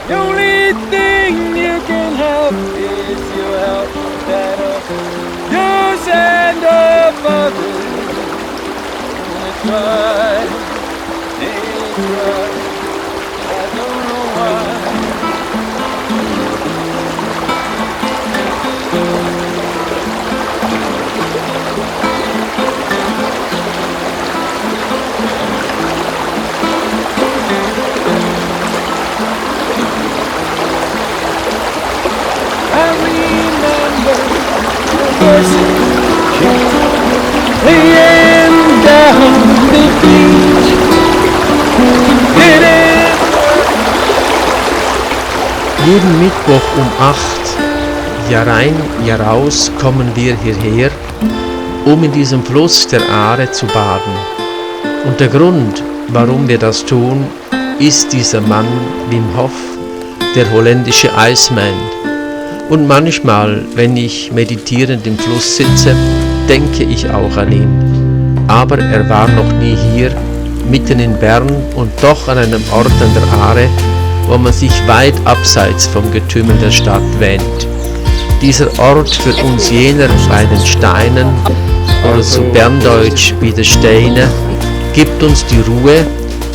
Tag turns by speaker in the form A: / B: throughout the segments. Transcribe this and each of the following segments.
A: The only thing you can help is your help that of yours and of others. They try, I don't know why. I remember the voices laying down the beach.
B: Jeden Mittwoch um 8, Jahr rein, Jahr raus, kommen wir hierher, um in diesem Fluss der Aare zu baden. Und der Grund, warum wir das tun, ist dieser Mann Wim Hof, der holländische Iceman. Und manchmal, wenn ich meditierend im Fluss sitze, denke ich auch an ihn. Aber er war noch nie hier, mitten in Bern und doch an einem Ort an der Aare, wo man sich weit abseits vom Getümmel der Stadt wähnt. Dieser Ort für uns jener bei den Steinen, oder zu Berndeutsch wie der Steine, gibt uns die Ruhe,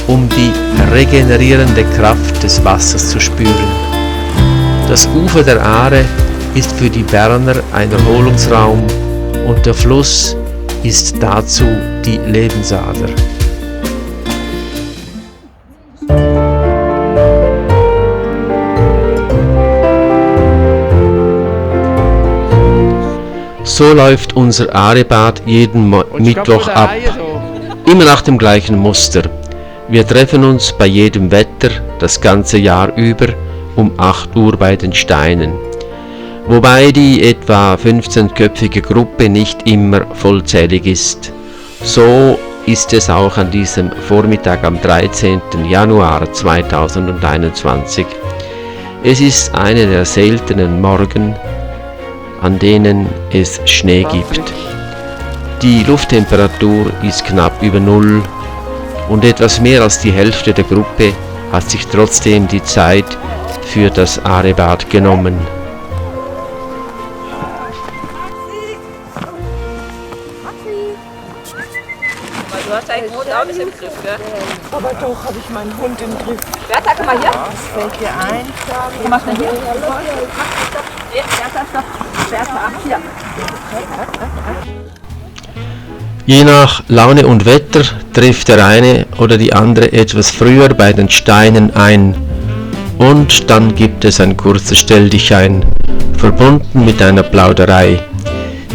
B: um die regenerierende Kraft des Wassers zu spüren. Das Ufer der Aare ist für die Berner ein Erholungsraum und der Fluss ist dazu die Lebensader. So läuft unser Aarebad jeden Mittwoch ab, immer nach dem gleichen Muster. Wir treffen uns bei jedem Wetter das ganze Jahr über um 8 Uhr bei den Steinen, wobei die etwa 15-köpfige Gruppe nicht immer vollzählig ist. So ist es auch an diesem Vormittag am 13. Januar 2021. Es ist einer der seltenen Morgen, an denen es Schnee gibt. Die Lufttemperatur ist knapp über Null und etwas mehr als die Hälfte der Gruppe hat sich trotzdem die Zeit für das Aarebad genommen.
C: Du hast deinen Hund auch nicht im Griff, gell?
D: Aber doch, habe ich meinen Hund im Griff.
C: Bertha, komm mal hier.
D: Was fällt dir ein?
C: Was machst du denn hier? Bertha, hier.
B: Je nach Laune und Wetter trifft der eine oder die andere etwas früher bei den Steinen ein. Und dann gibt es ein kurzes Stelldichein, verbunden mit einer Plauderei.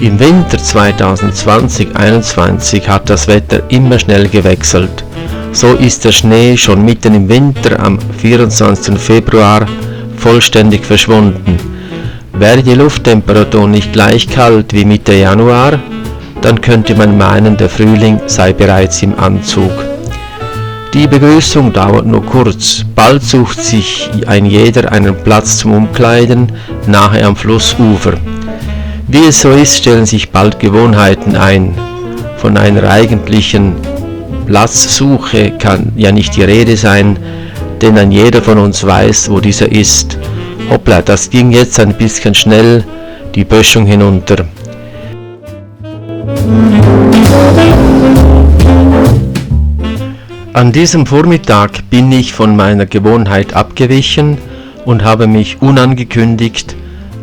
B: Im Winter 2020-21 hat das Wetter immer schnell gewechselt. So ist der Schnee schon mitten im Winter am 24. Februar vollständig verschwunden. Wäre die Lufttemperatur nicht gleich kalt wie Mitte Januar, dann könnte man meinen, der Frühling sei bereits im Anzug. Die Begrüßung dauert nur kurz, bald sucht sich ein jeder einen Platz zum Umkleiden nahe am Flussufer. Wie es so ist, stellen sich bald Gewohnheiten ein. Von einer eigentlichen Platzsuche kann ja nicht die Rede sein, denn ein jeder von uns weiß, wo dieser ist. Hoppla, das ging jetzt ein bisschen schnell, die Böschung hinunter. An diesem Vormittag bin ich von meiner Gewohnheit abgewichen und habe mich unangekündigt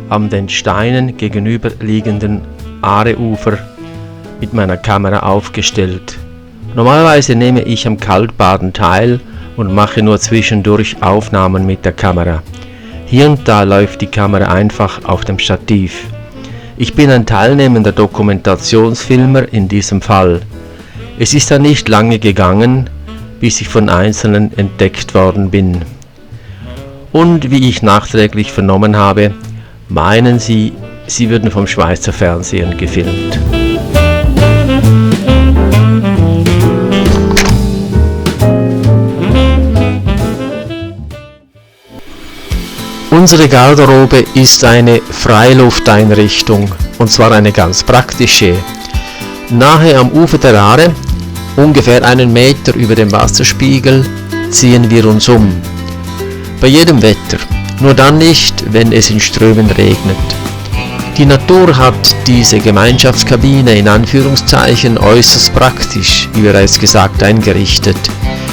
B: an den Steinen gegenüberliegenden Aareufer mit meiner Kamera aufgestellt. Normalerweise nehme ich am Kaltbaden teil und mache nur zwischendurch Aufnahmen mit der Kamera. Hier und da läuft die Kamera einfach auf dem Stativ. Ich bin ein teilnehmender Dokumentationsfilmer in diesem Fall. Es ist dann nicht lange gegangen, bis ich von Einzelnen entdeckt worden bin. Und wie ich nachträglich vernommen habe, meinen sie, sie würden vom Schweizer Fernsehen gefilmt. Unsere Garderobe ist eine Freilufteinrichtung, und zwar eine ganz praktische. Nahe am Ufer der Aare, ungefähr 1 Meter über dem Wasserspiegel, ziehen wir uns um. Bei jedem Wetter, nur dann nicht, wenn es in Strömen regnet. Die Natur hat diese Gemeinschaftskabine in Anführungszeichen äußerst praktisch, wie bereits gesagt, eingerichtet.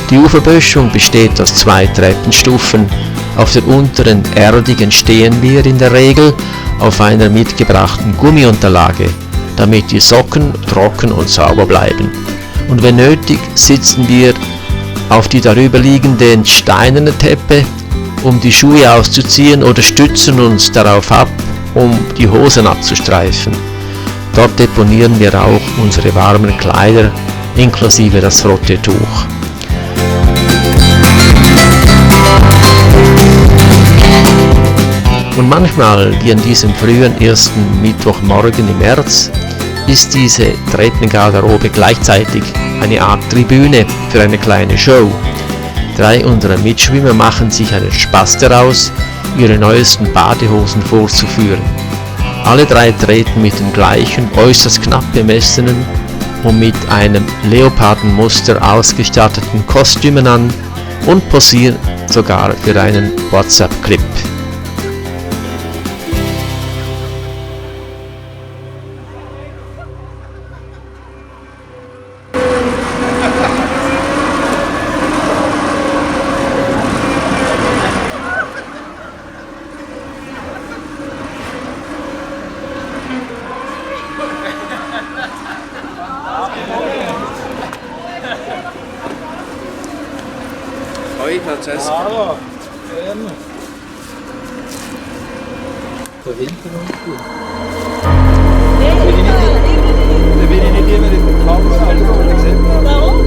B: Die Uferböschung besteht aus 2 Treppenstufen. Auf der unteren erdigen stehen wir in der Regel auf einer mitgebrachten Gummiunterlage, damit die Socken trocken und sauber bleiben. Und wenn nötig, sitzen wir auf die darüberliegenden steinerne Teppe, um die Schuhe auszuziehen, oder stützen uns darauf ab, um die Hosen abzustreifen. Dort deponieren wir auch unsere warmen Kleider inklusive das Frotteetuch. Und manchmal, wie an diesem frühen ersten Mittwochmorgen im März, ist diese Treppengarderobe gleichzeitig eine Art Tribüne für eine kleine Show. 3 unserer Mitschwimmer machen sich einen Spaß daraus, ihre neuesten Badehosen vorzuführen. Alle 3 treten mit dem gleichen, äußerst knapp bemessenen und mit einem Leopardenmuster ausgestatteten Kostümen an und posieren sogar für einen WhatsApp-Clip.
A: Hoi Francesco. Hallo. Der Winter noch gut. Da bin ich nicht immer in der Kamera. Warum?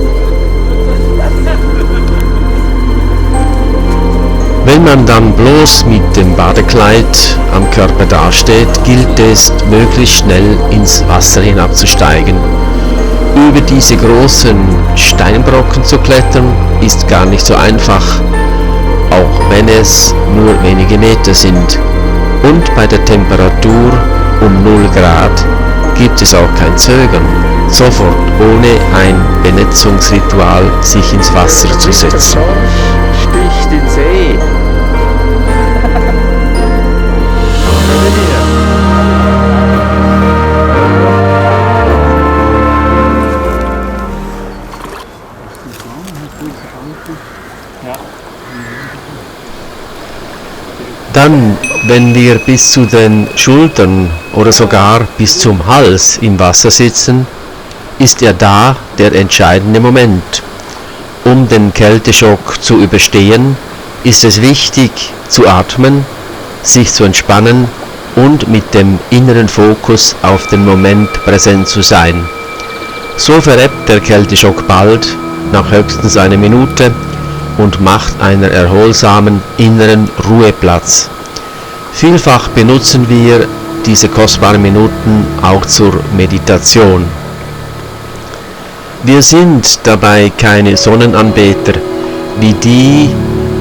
B: Wenn man dann bloß mit dem Badekleid am Körper dasteht, gilt es, möglichst schnell ins Wasser hinabzusteigen. Über diese großen Steinbrocken zu klettern, ist gar nicht so einfach, auch wenn es nur wenige Meter sind. Und bei der Temperatur um 0 Grad gibt es auch kein Zögern, sofort ohne ein Benetzungsritual sich ins Wasser zu setzen.
A: Sticht den See.
B: Dann, wenn wir bis zu den Schultern oder sogar bis zum Hals im Wasser sitzen, ist da der entscheidende Moment. Um den Kälteschock zu überstehen, ist es wichtig zu atmen, sich zu entspannen und mit dem inneren Fokus auf den Moment präsent zu sein. So verebbt der Kälteschock bald, nach höchstens 1 Minute, und macht einer erholsamen inneren Ruhe Platz. Vielfach benutzen wir diese kostbaren Minuten auch zur Meditation. Wir sind dabei keine Sonnenanbeter, wie die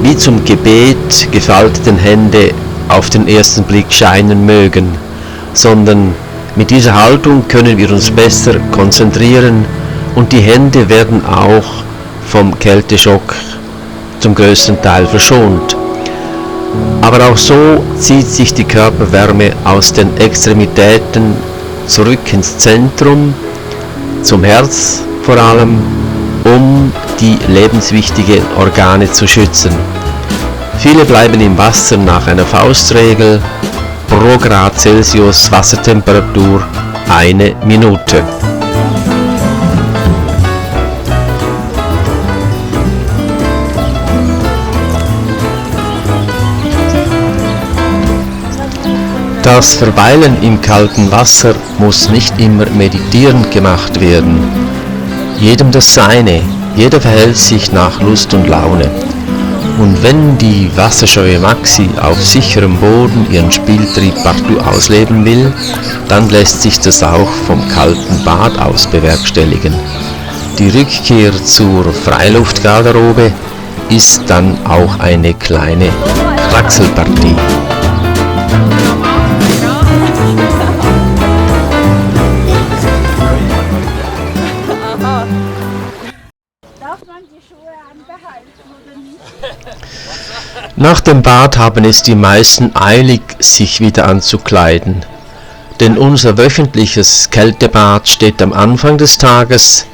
B: wie zum Gebet gefalteten Hände auf den ersten Blick scheinen mögen, sondern mit dieser Haltung können wir uns besser konzentrieren und die Hände werden auch vom Kälteschock zum größten Teil verschont. Aber auch so zieht sich die Körperwärme aus den Extremitäten zurück ins Zentrum, zum Herz vor allem, um die lebenswichtigen Organe zu schützen. Viele bleiben im Wasser nach einer Faustregel, pro Grad Celsius Wassertemperatur 1 Minute. Das Verweilen im kalten Wasser muss nicht immer meditierend gemacht werden. Jedem das Seine, jeder verhält sich nach Lust und Laune. Und wenn die wasserscheue Maxi auf sicherem Boden ihren Spieltrieb partout ausleben will, dann lässt sich das auch vom kalten Bad aus bewerkstelligen. Die Rückkehr zur Freiluftgarderobe ist dann auch eine kleine Kraxelpartie. Nach dem Bad haben es die meisten eilig, sich wieder anzukleiden. Denn unser wöchentliches Kältebad steht am Anfang des Tages,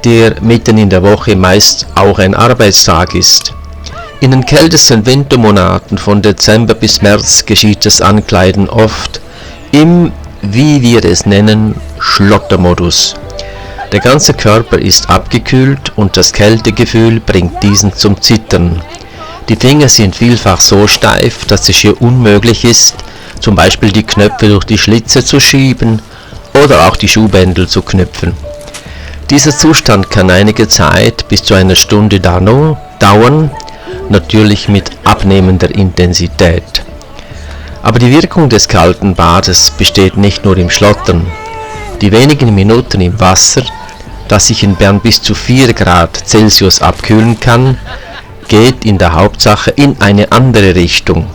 B: der mitten in der Woche meist auch ein Arbeitstag ist. In den kältesten Wintermonaten von Dezember bis März geschieht das Ankleiden oft im, wie wir es nennen, Schlottermodus. Der ganze Körper ist abgekühlt und das Kältegefühl bringt diesen zum Zittern. Die Finger sind vielfach so steif, dass es hier unmöglich ist, zum Beispiel die Knöpfe durch die Schlitze zu schieben oder auch die Schuhbändel zu knüpfen. Dieser Zustand kann einige Zeit bis zu einer Stunde dauern, natürlich mit abnehmender Intensität. Aber die Wirkung des kalten Bades besteht nicht nur im Schlottern. Die wenigen Minuten im Wasser, das sich in Bern bis zu 4 Grad Celsius abkühlen kann, geht in der Hauptsache in eine andere Richtung.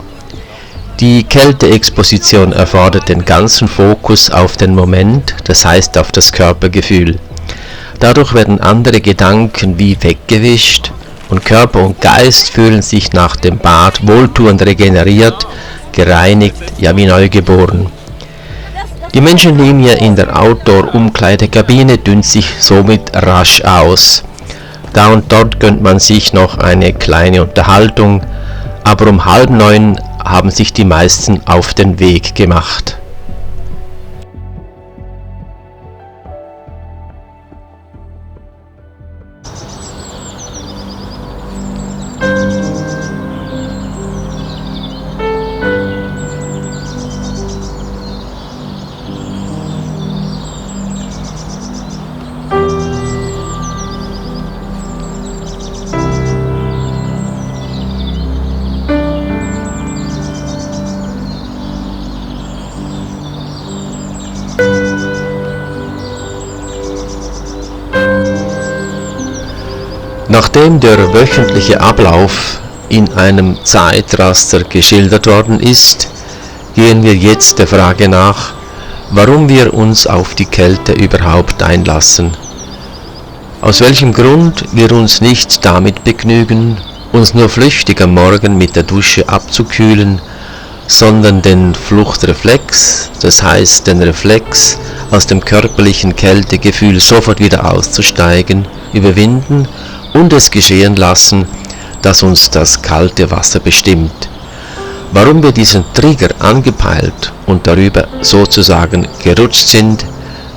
B: Die Kälteexposition erfordert den ganzen Fokus auf den Moment, das heißt auf das Körpergefühl. Dadurch werden andere Gedanken wie weggewischt und Körper und Geist fühlen sich nach dem Bad wohltuend regeneriert, gereinigt, ja wie neugeboren. Die Menschenlinie in der Outdoor-Umkleidekabine dünnt sich somit rasch aus. Da und dort gönnt man sich noch eine kleine Unterhaltung, aber um 8:30 haben sich die meisten auf den Weg gemacht. Nachdem der wöchentliche Ablauf in einem Zeitraster geschildert worden ist, gehen wir jetzt der Frage nach, warum wir uns auf die Kälte überhaupt einlassen. Aus welchem Grund wir uns nicht damit begnügen, uns nur flüchtig am Morgen mit der Dusche abzukühlen, sondern den Fluchtreflex, das heißt den Reflex, aus dem körperlichen Kältegefühl sofort wieder auszusteigen, überwinden und es geschehen lassen, dass uns das kalte Wasser bestimmt. Warum wir diesen Trigger angepeilt und darüber sozusagen gerutscht sind,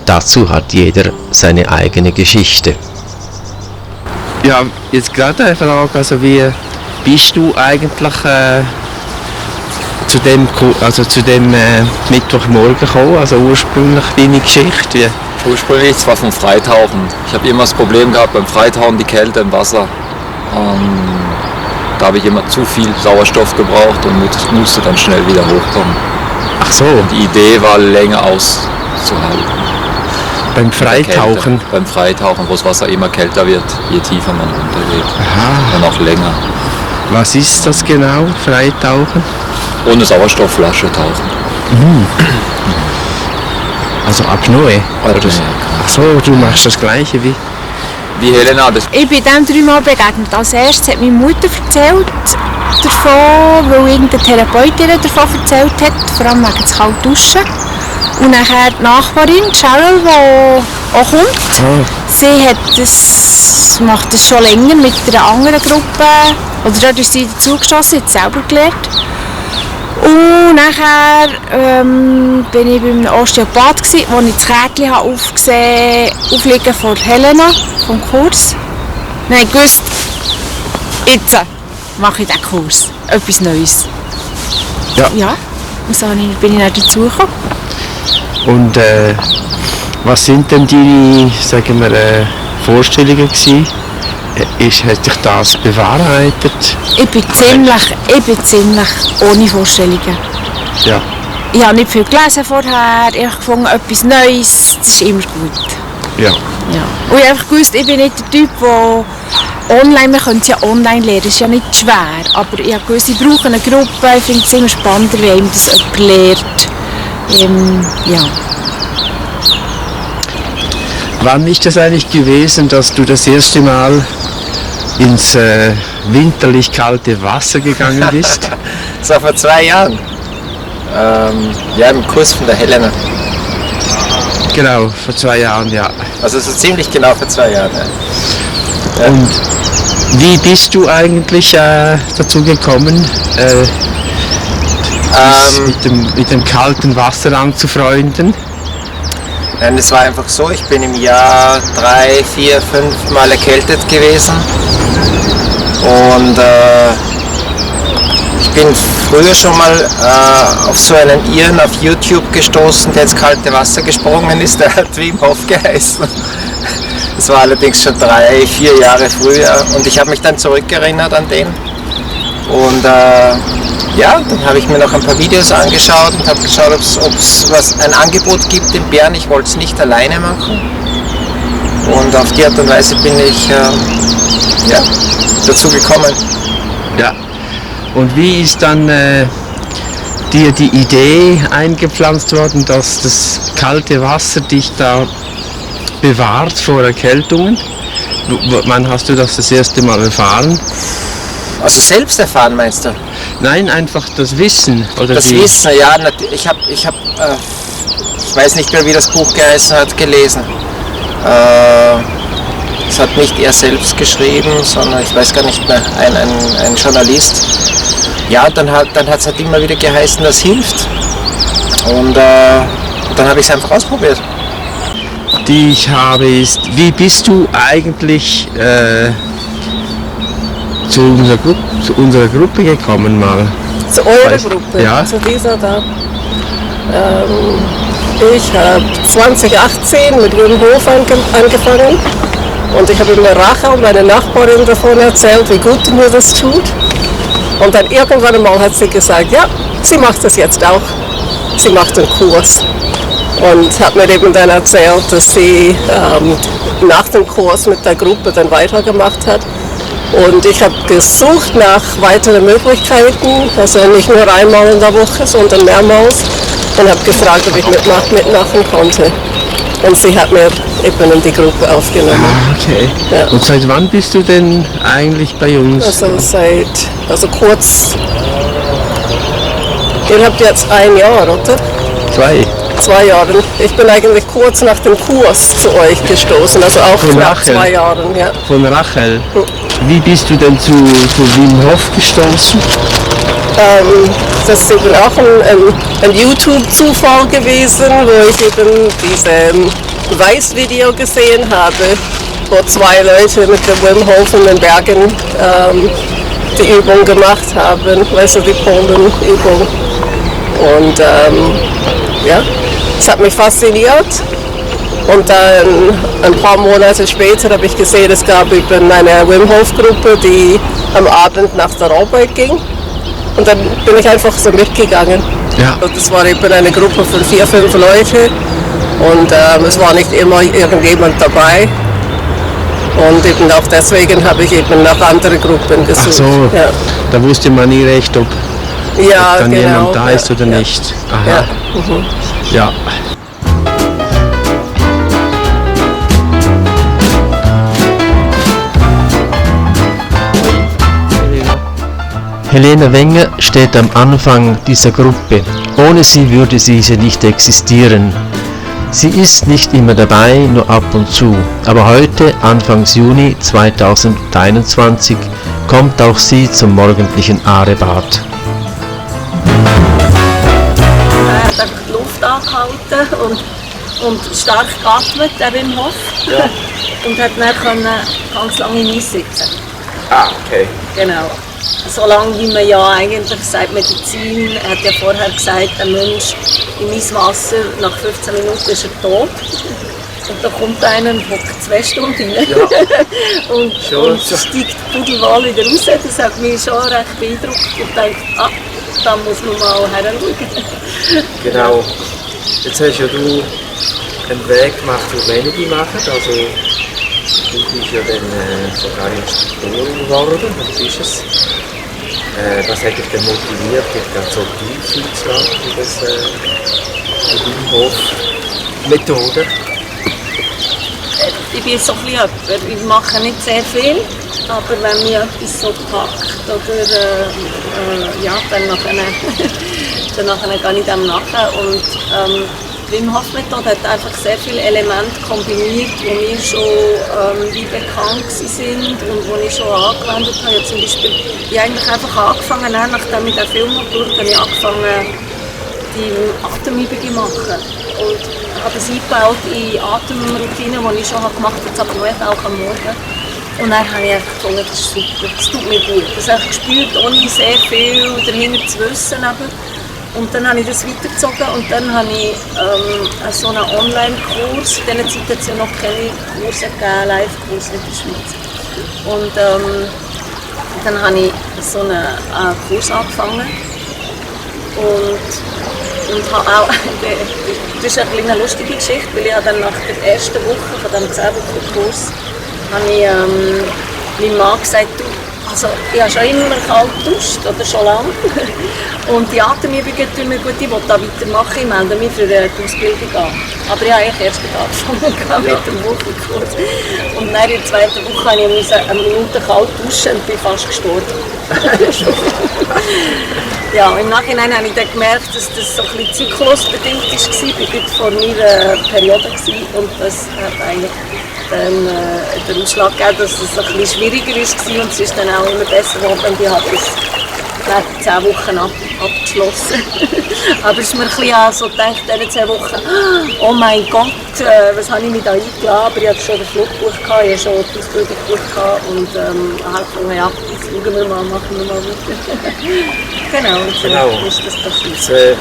B: dazu hat jeder seine eigene Geschichte.
E: Ja, jetzt gerade eine Frage, also wie bist du eigentlich zu dem Mittwochmorgen gekommen, also ursprünglich deine Geschichte?
A: Ursprünglich zwar vom Freitauchen. Ich habe immer das Problem gehabt beim Freitauchen, die Kälte im Wasser. Da habe ich immer zu viel Sauerstoff gebraucht und musste dann schnell wieder hochkommen.
E: Ach so.
A: Die Idee war, länger auszuhalten.
E: Beim Freitauchen?
A: Beim Freitauchen, wo das Wasser immer kälter wird, je tiefer man runtergeht.
E: Aha.
A: Und auch länger.
E: Was ist das genau, Freitauchen?
A: Ohne Sauerstoffflasche tauchen.
E: Also Apnoe?
A: Apnoe, ja.
E: Ach so, du machst das Gleiche wie
A: Helena.
F: Ich bin dem 3-mal begegnet. Als erstes hat meine Mutter erzählt davon, weil irgendeine Therapeutin davon erzählt hat, vor allem wegen des kalten Duschen. Und nachher die Nachbarin, Cheryl, die auch kommt, sie macht das schon länger mit einer anderen Gruppe. Oder dort ist sie dazugestossen, hat selber gelernt. Und nachher bin ich beim Osteopath, wo ich das Kärtchen aufliegen von Helena vom Kurs. Dann habe ich gewusst, jetzt mache ich diesen Kurs, etwas Neues. Ja. Und so bin ich dann dazugekommen.
E: Und was sind denn deine, sagen wir, Vorstellungen gewesen? Hat sich das bewahrheitet?
F: Ich bin ziemlich ohne Vorstellungen.
E: Ja.
F: Ich habe nicht viel gelesen vorher, ich habe gefunden, etwas Neues, das ist immer gut.
E: Ja.
F: Und ich habe einfach gewusst, ich bin nicht der Typ, der online, man könnte es ja online lernen, das ist ja nicht schwer. Aber ich habe gewusst, ich brauche eine Gruppe, ich finde es immer spannender, wie einem das jemand lernt. Ja.
E: Wann ist das eigentlich gewesen, dass du das erste Mal ins winterlich kalte Wasser gegangen bist?
G: Das war vor 2 Jahren. Ja, im Kurs von der Helena.
E: Genau, vor 2 Jahren, ja.
G: Also so ziemlich genau vor 2 Jahren. Ja.
E: Und wie bist du eigentlich dazu gekommen, mit dem kalten Wasser anzufreunden?
G: Nein, es war einfach so, ich bin im Jahr 3, 4, 5 Mal erkältet gewesen. Und ich bin früher schon mal auf so einen Iren auf YouTube gestoßen, der ins kalte Wasser gesprungen ist. Der hat Wim Hof geheißen. Das war allerdings schon 3, 4 Jahre früher. Und ich habe mich dann zurückerinnert an den. Und ja, dann habe ich mir noch ein paar Videos angeschaut und habe geschaut, ob es ein Angebot gibt in Bern. Ich wollte es nicht alleine machen. Und auf die Art und Weise bin ich ja, dazu gekommen.
E: Ja. Und wie ist dann dir die Idee eingepflanzt worden, dass das kalte Wasser dich da bewahrt vor Erkältungen? Wann hast du das erste Mal erfahren?
G: Also selbst erfahren, meinst du?
E: Nein, einfach das Wissen. Oder
G: das
E: wie?
G: Wissen, ja. Ich weiß nicht mehr, wie das Buch geheißen hat, gelesen. Es hat nicht er selbst geschrieben, sondern ich weiß gar nicht mehr, ein Journalist. Ja, dann hat es halt immer wieder geheißen, das hilft. Und dann habe ich es einfach ausprobiert.
E: Die ich habe ist, wie bist du eigentlich zu unserer Gruppe gekommen mal?
D: Zu eurer Gruppe,
E: ja.
D: zu dieser da. Ich habe 2018 mit Wim Hof angefangen und ich habe mir Rachel, meine Nachbarin, davon erzählt, wie gut mir das tut. Und dann irgendwann einmal hat sie gesagt, ja, sie macht das jetzt auch. Sie macht einen Kurs. Und hat mir eben dann erzählt, dass sie nach dem Kurs mit der Gruppe dann weitergemacht hat. Und ich habe gesucht nach weiteren Möglichkeiten, also nicht nur einmal in der Woche, sondern mehrmals. Und habe gefragt, ob ich mitmachen konnte. Und sie hat mir eben in die Gruppe aufgenommen.
E: Ah, okay.
D: Ja.
E: Und seit wann bist du denn eigentlich bei uns?
D: Also kurz, ihr habt jetzt 1 Jahr, oder? 2 Jahre. Ich bin eigentlich kurz nach dem Kurs zu euch gestoßen, also auch
E: Von
D: nach
E: Rachel.
D: 2 Jahren. Ja.
E: Von Rachel. Wie bist du denn zu Wim Hof gestoßen?
D: Das ist eben auch ein YouTube-Zufall gewesen, wo ich eben dieses Weiß-Video gesehen habe, wo 2 Leute mit dem Wim Hof in den Bergen die Übung gemacht haben, weißt du, die Polen-Übung. Und ja, es hat mich fasziniert. Und dann ein paar Monate später habe ich gesehen, es gab eben eine Wim Hof Gruppe, die am Abend nach der Arbeit ging. Und dann bin ich einfach so mitgegangen.
E: Ja.
D: Und es war eben eine Gruppe von 4, 5 Leute. Und es war nicht immer irgendjemand dabei. Und eben auch deswegen habe ich eben nach anderen Gruppen gesucht.
E: Ach so,
D: Ja,
E: da wusste man nie recht, ob
D: ja
E: dann
D: genau.
E: jemand da ist oder
D: ja.
E: nicht. Aha.
D: Ja. Mhm.
E: Ja.
B: Helene Wenger steht am Anfang dieser Gruppe. Ohne sie würde diese nicht existieren. Sie ist nicht immer dabei, nur ab und zu. Aber heute, Anfangs Juni 2021, kommt auch sie zum morgendlichen Arebad.
H: Er hat einfach die Luft angehalten und stark geatmet, der Wim Hof.
G: Ja.
H: Und hat dann ganz lange im Eis sitzen.
G: Ah, okay.
H: Genau. So lange wie man ja eigentlich sagt, Medizin hat ja vorher gesagt, ein Mensch im Eiswasser nach 15 Minuten ist er tot. Und da kommt einer und hockt 2 Stunden rein. Ja. und steigt pudelwohl wieder raus. Das hat mich schon recht beeindruckt und denkt, da muss man mal hinschauen.
I: Genau. Jetzt hast ja du einen Weg gemacht, den wenige machen. Also, du bist ja dann sogar Instruktorin geworden. Was ist es? Was hat dich denn motiviert, dich dann so tief einzuschlagen in das Wim Hof-Methode?
H: Ich bin so ein bisschen jemand, ich mache nicht sehr viel. Aber wenn mich etwas so packt, oder, ja, dann nachher gehe ich dem nachher. Und Wim Hof Methode hat einfach sehr viele Elemente kombiniert, die mir schon wie bekannt sind und die ich schon angewendet habe. Ja, zum Beispiel, ich habe eigentlich einfach angefangen, nachdem ich den Film geschaut habe, habe ich angefangen, die Atemübungen machen. Und habe das eingebaut in Atemroutinen, die ich schon gemacht habe, jetzt aber noch auch am Morgen. Und dann habe ich einfach gefunden, das ist super, das tut mir gut. Das habe ich gespürt, ohne sehr viel dahinter zu wissen. Und dann habe ich das weitergezogen und dann habe ich so einen Online-Kurs, in dieser Zeit hat es ja noch keine Kurse gegeben, Live-Kurse in der Schweiz. Und dann habe ich so einen Kurs angefangen und habe auch, das ist eine lustige Geschichte, weil ich dann nach der ersten Woche von diesem 10-Wochen-Kurs habe ich meinem Mann gesagt, du, also ich habe schon immer kalt geduscht, oder schon lange. Und die Atemübungen tun mir gut, ich will da weitermachen, ich melde mich für die Ausbildung an. Aber ich habe eigentlich erst angefangen mit dem Wochenkurs. Und dann in der zweiten Woche habe ich eine Minute kalt duschen und bin fast gestorben. Ja, im Nachhinein habe ich dann gemerkt, dass das so ein bisschen zyklusbedingt war. Ich war vor meiner Periode und das hat eigentlich dann den Ausschlag gegeben, dass es ein bisschen schwieriger war und es ist dann auch immer besser geworden und ich habe das nach 10 Wochen abgeschlossen. Aber es ist mir ein bisschen so gedacht, in 10 Wochen, oh mein Gott, was habe ich mich da eingeladen, aber ich hatte schon den Flug gebucht, ich hatte schon die Ausbildung gebucht und habe gefunden, ja, jetzt schauen wir mal, machen wir mal weiter. Genau, und so ist das passiert.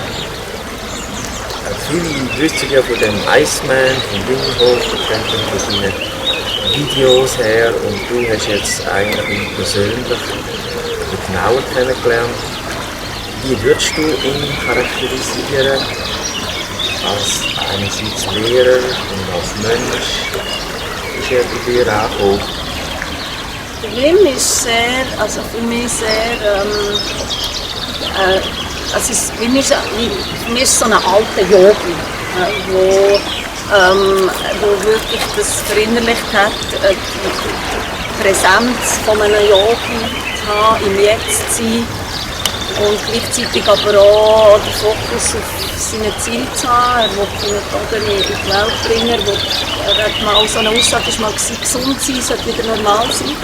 I: Viele wissen ja von dem Iceman, von Wim Hof, kennt man von seinen Videos her und du hast jetzt eigentlich ihn persönlich genauer kennengelernt. Wie würdest du ihn charakterisieren als einerseits Lehrer und als Mensch? Ist er bei dir angekommen?
H: Wim ist sehr, also für mich sehr, für mich ist so ein alter Yogi, wo wirklich das verinnerlicht hat, die Präsenz von einem Yogi zu haben, im Jetzt zu sein und gleichzeitig aber auch den Fokus auf seine Ziele zu haben. Er will die Methoden in die Welt bringen. Er hat mal so eine Aussage, ist mal gesund sein, sollte wieder normal sein,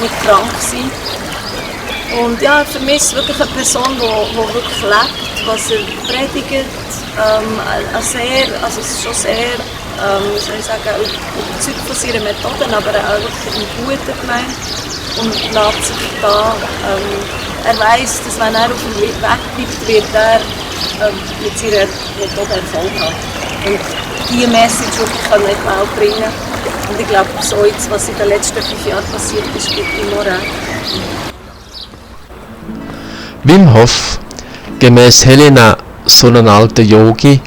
H: nicht krank sein. Und ja, für mich ist es wirklich eine Person, die wirklich lebt, was er predigt, also es ist schon sehr, wie soll ich sagen, überzeugt von seinen Methoden, aber auch wirklich im Guten gemeint und lässt sich da, er weiss, dass wenn er auf dem Weg bleibt, wird er mit seiner Methode Erfolg haben. Und diese Message wirklich in die Welt bringen. Und ich glaube, so jetzt, was in den letzten 5 Jahren passiert ist, gibt ihm noch recht.
B: Wim Hof, gemäß Helena, so ein alter Yogi,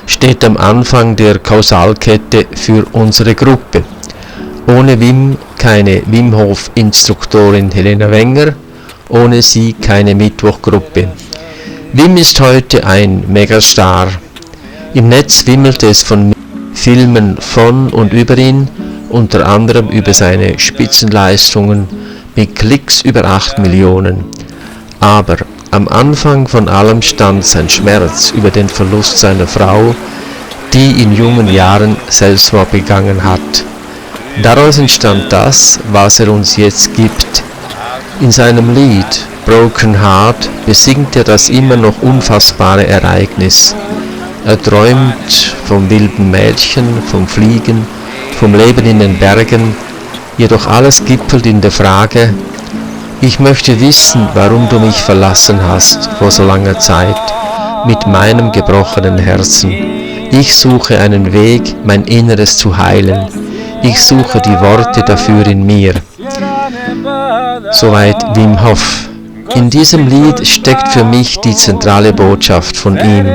B: steht am Anfang der Kausalkette für unsere Gruppe. Ohne Wim keine Wim Hof Instruktorin Helena Wenger, ohne sie keine Mittwochgruppe. Wim ist heute ein Megastar. Im Netz wimmelt es von Filmen von und über ihn, unter anderem über seine Spitzenleistungen mit Klicks über 8 Millionen. Aber am Anfang von allem stand sein Schmerz über den Verlust seiner Frau, die in jungen Jahren Selbstmord begangen hat. Daraus entstand das, was er uns jetzt gibt. In seinem Lied Broken Heart besingt er das immer noch unfassbare Ereignis. Er träumt vom wilden Mädchen, vom Fliegen, vom Leben in den Bergen, jedoch alles gipfelt in der Frage: Ich möchte wissen, warum du mich verlassen hast vor so langer Zeit, mit meinem gebrochenen Herzen. Ich suche einen Weg, mein Inneres zu heilen. Ich suche die Worte dafür in mir. Soweit Wim Hof. In diesem Lied steckt für mich die zentrale Botschaft von ihm.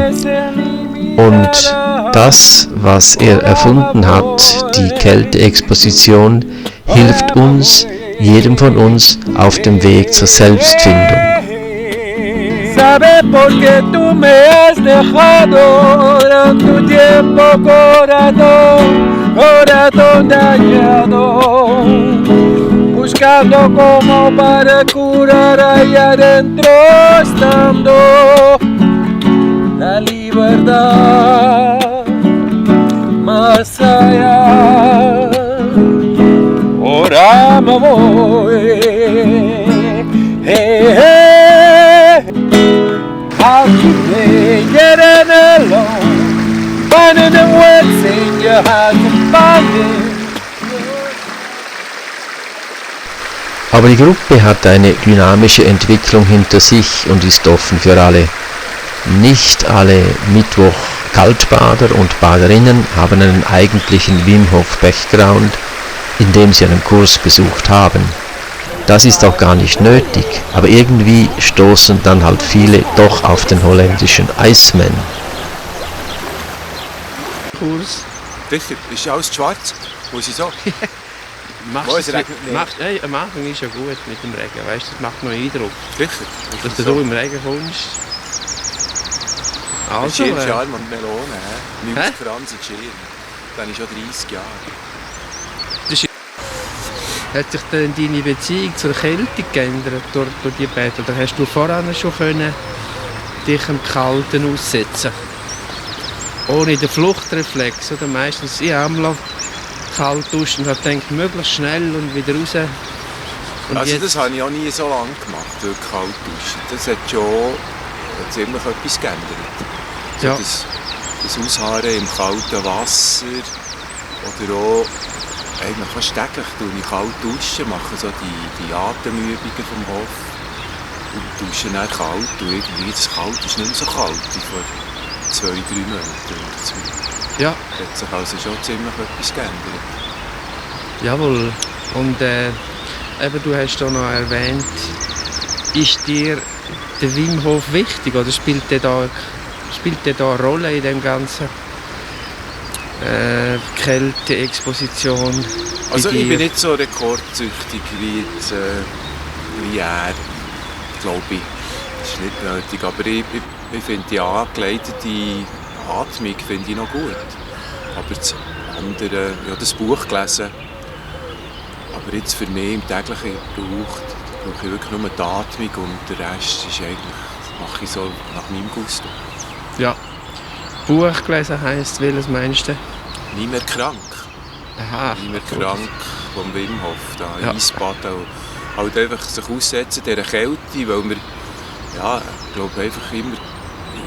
B: Und das, was er erfunden hat, die Kälteexposition, hilft uns, jedem von uns, auf dem Weg zur Selbstfindung.
A: ¿Sabes por qué tú me has dejado tanto tiempo, corazón, corazón dañado? buscando como para curar allá adentro, estando la libertad más allá. Ahora me voy. Hey, hey. How could they get in alone? Finding them words in your heart to find it.
B: Aber die Gruppe hat eine dynamische Entwicklung hinter sich und ist offen für alle. Nicht alle Mittwoch-Kaltbader und Baderinnen haben einen eigentlichen Wim Hof Background, in dem sie einen Kurs besucht haben. Das ist auch gar nicht nötig, aber irgendwie stoßen dann halt viele doch auf den holländischen Iceman.
E: Kurs.
A: Sicher, ist alles schwarz, muss ich sagen.
E: Hey, am Anfang ist ja gut mit dem Regen, weißt du, das macht noch Eindruck.
A: Sicher.
E: Dass du so im Regen kommst. Also,
A: Schirm und Melone, 90 Franken Schirm. Dann ist schon 30 Jahre.
E: Hat sich denn deine Beziehung zur Kälte geändert durch die Bäder? Oder hast du voran schon können dich im Kalten aussetzen? Ohne den Fluchtreflex, oder? Meistens einmal kalt duschen und habe gedacht, möglichst schnell und wieder raus. Und
A: also
E: jetzt...
A: das habe ich auch nie so lange gemacht, wirklich kalt duschen. Das hat schon ziemlich etwas geändert. So
E: ja.
A: Das Ausharren im kalten Wasser oder auch eigentlich fast täglich tue ich kalt duschen, mache so die Atemübungen vom Hof und dusche dann kalt. Und irgendwie das Kalt ist nicht mehr so kalt wie vor 2-3 Monaten.
E: Ja.
A: Hat sich also schon ziemlich etwas geändert.
E: Jawohl. Und eben, du hast hier noch erwähnt, ist dir der Wim Hof wichtig oder spielt der da eine Rolle in dem ganzen Kälteexposition?
A: Also ich bin nicht so rekordsüchtig wie er, glaube ich. Das ist nicht nötig, aber ich finde die angeleitete Atmung finde ich noch gut. Aber das andere, ja, das Buch gelesen, aber jetzt für mich im täglichen brauche ich wirklich nur die Atmung und der Rest ist eigentlich, mache ich so nach meinem Gusto.
E: Ja. Buch gelesen heisst, welches meinst du?
A: Nie mehr krank.
E: Aha.
A: Nie mehr krank vom Wim Hof, da
E: ja.
A: Eisbaden. Halt einfach sich aussetzen dieser Kälte, weil wir, ja, ich glaube einfach immer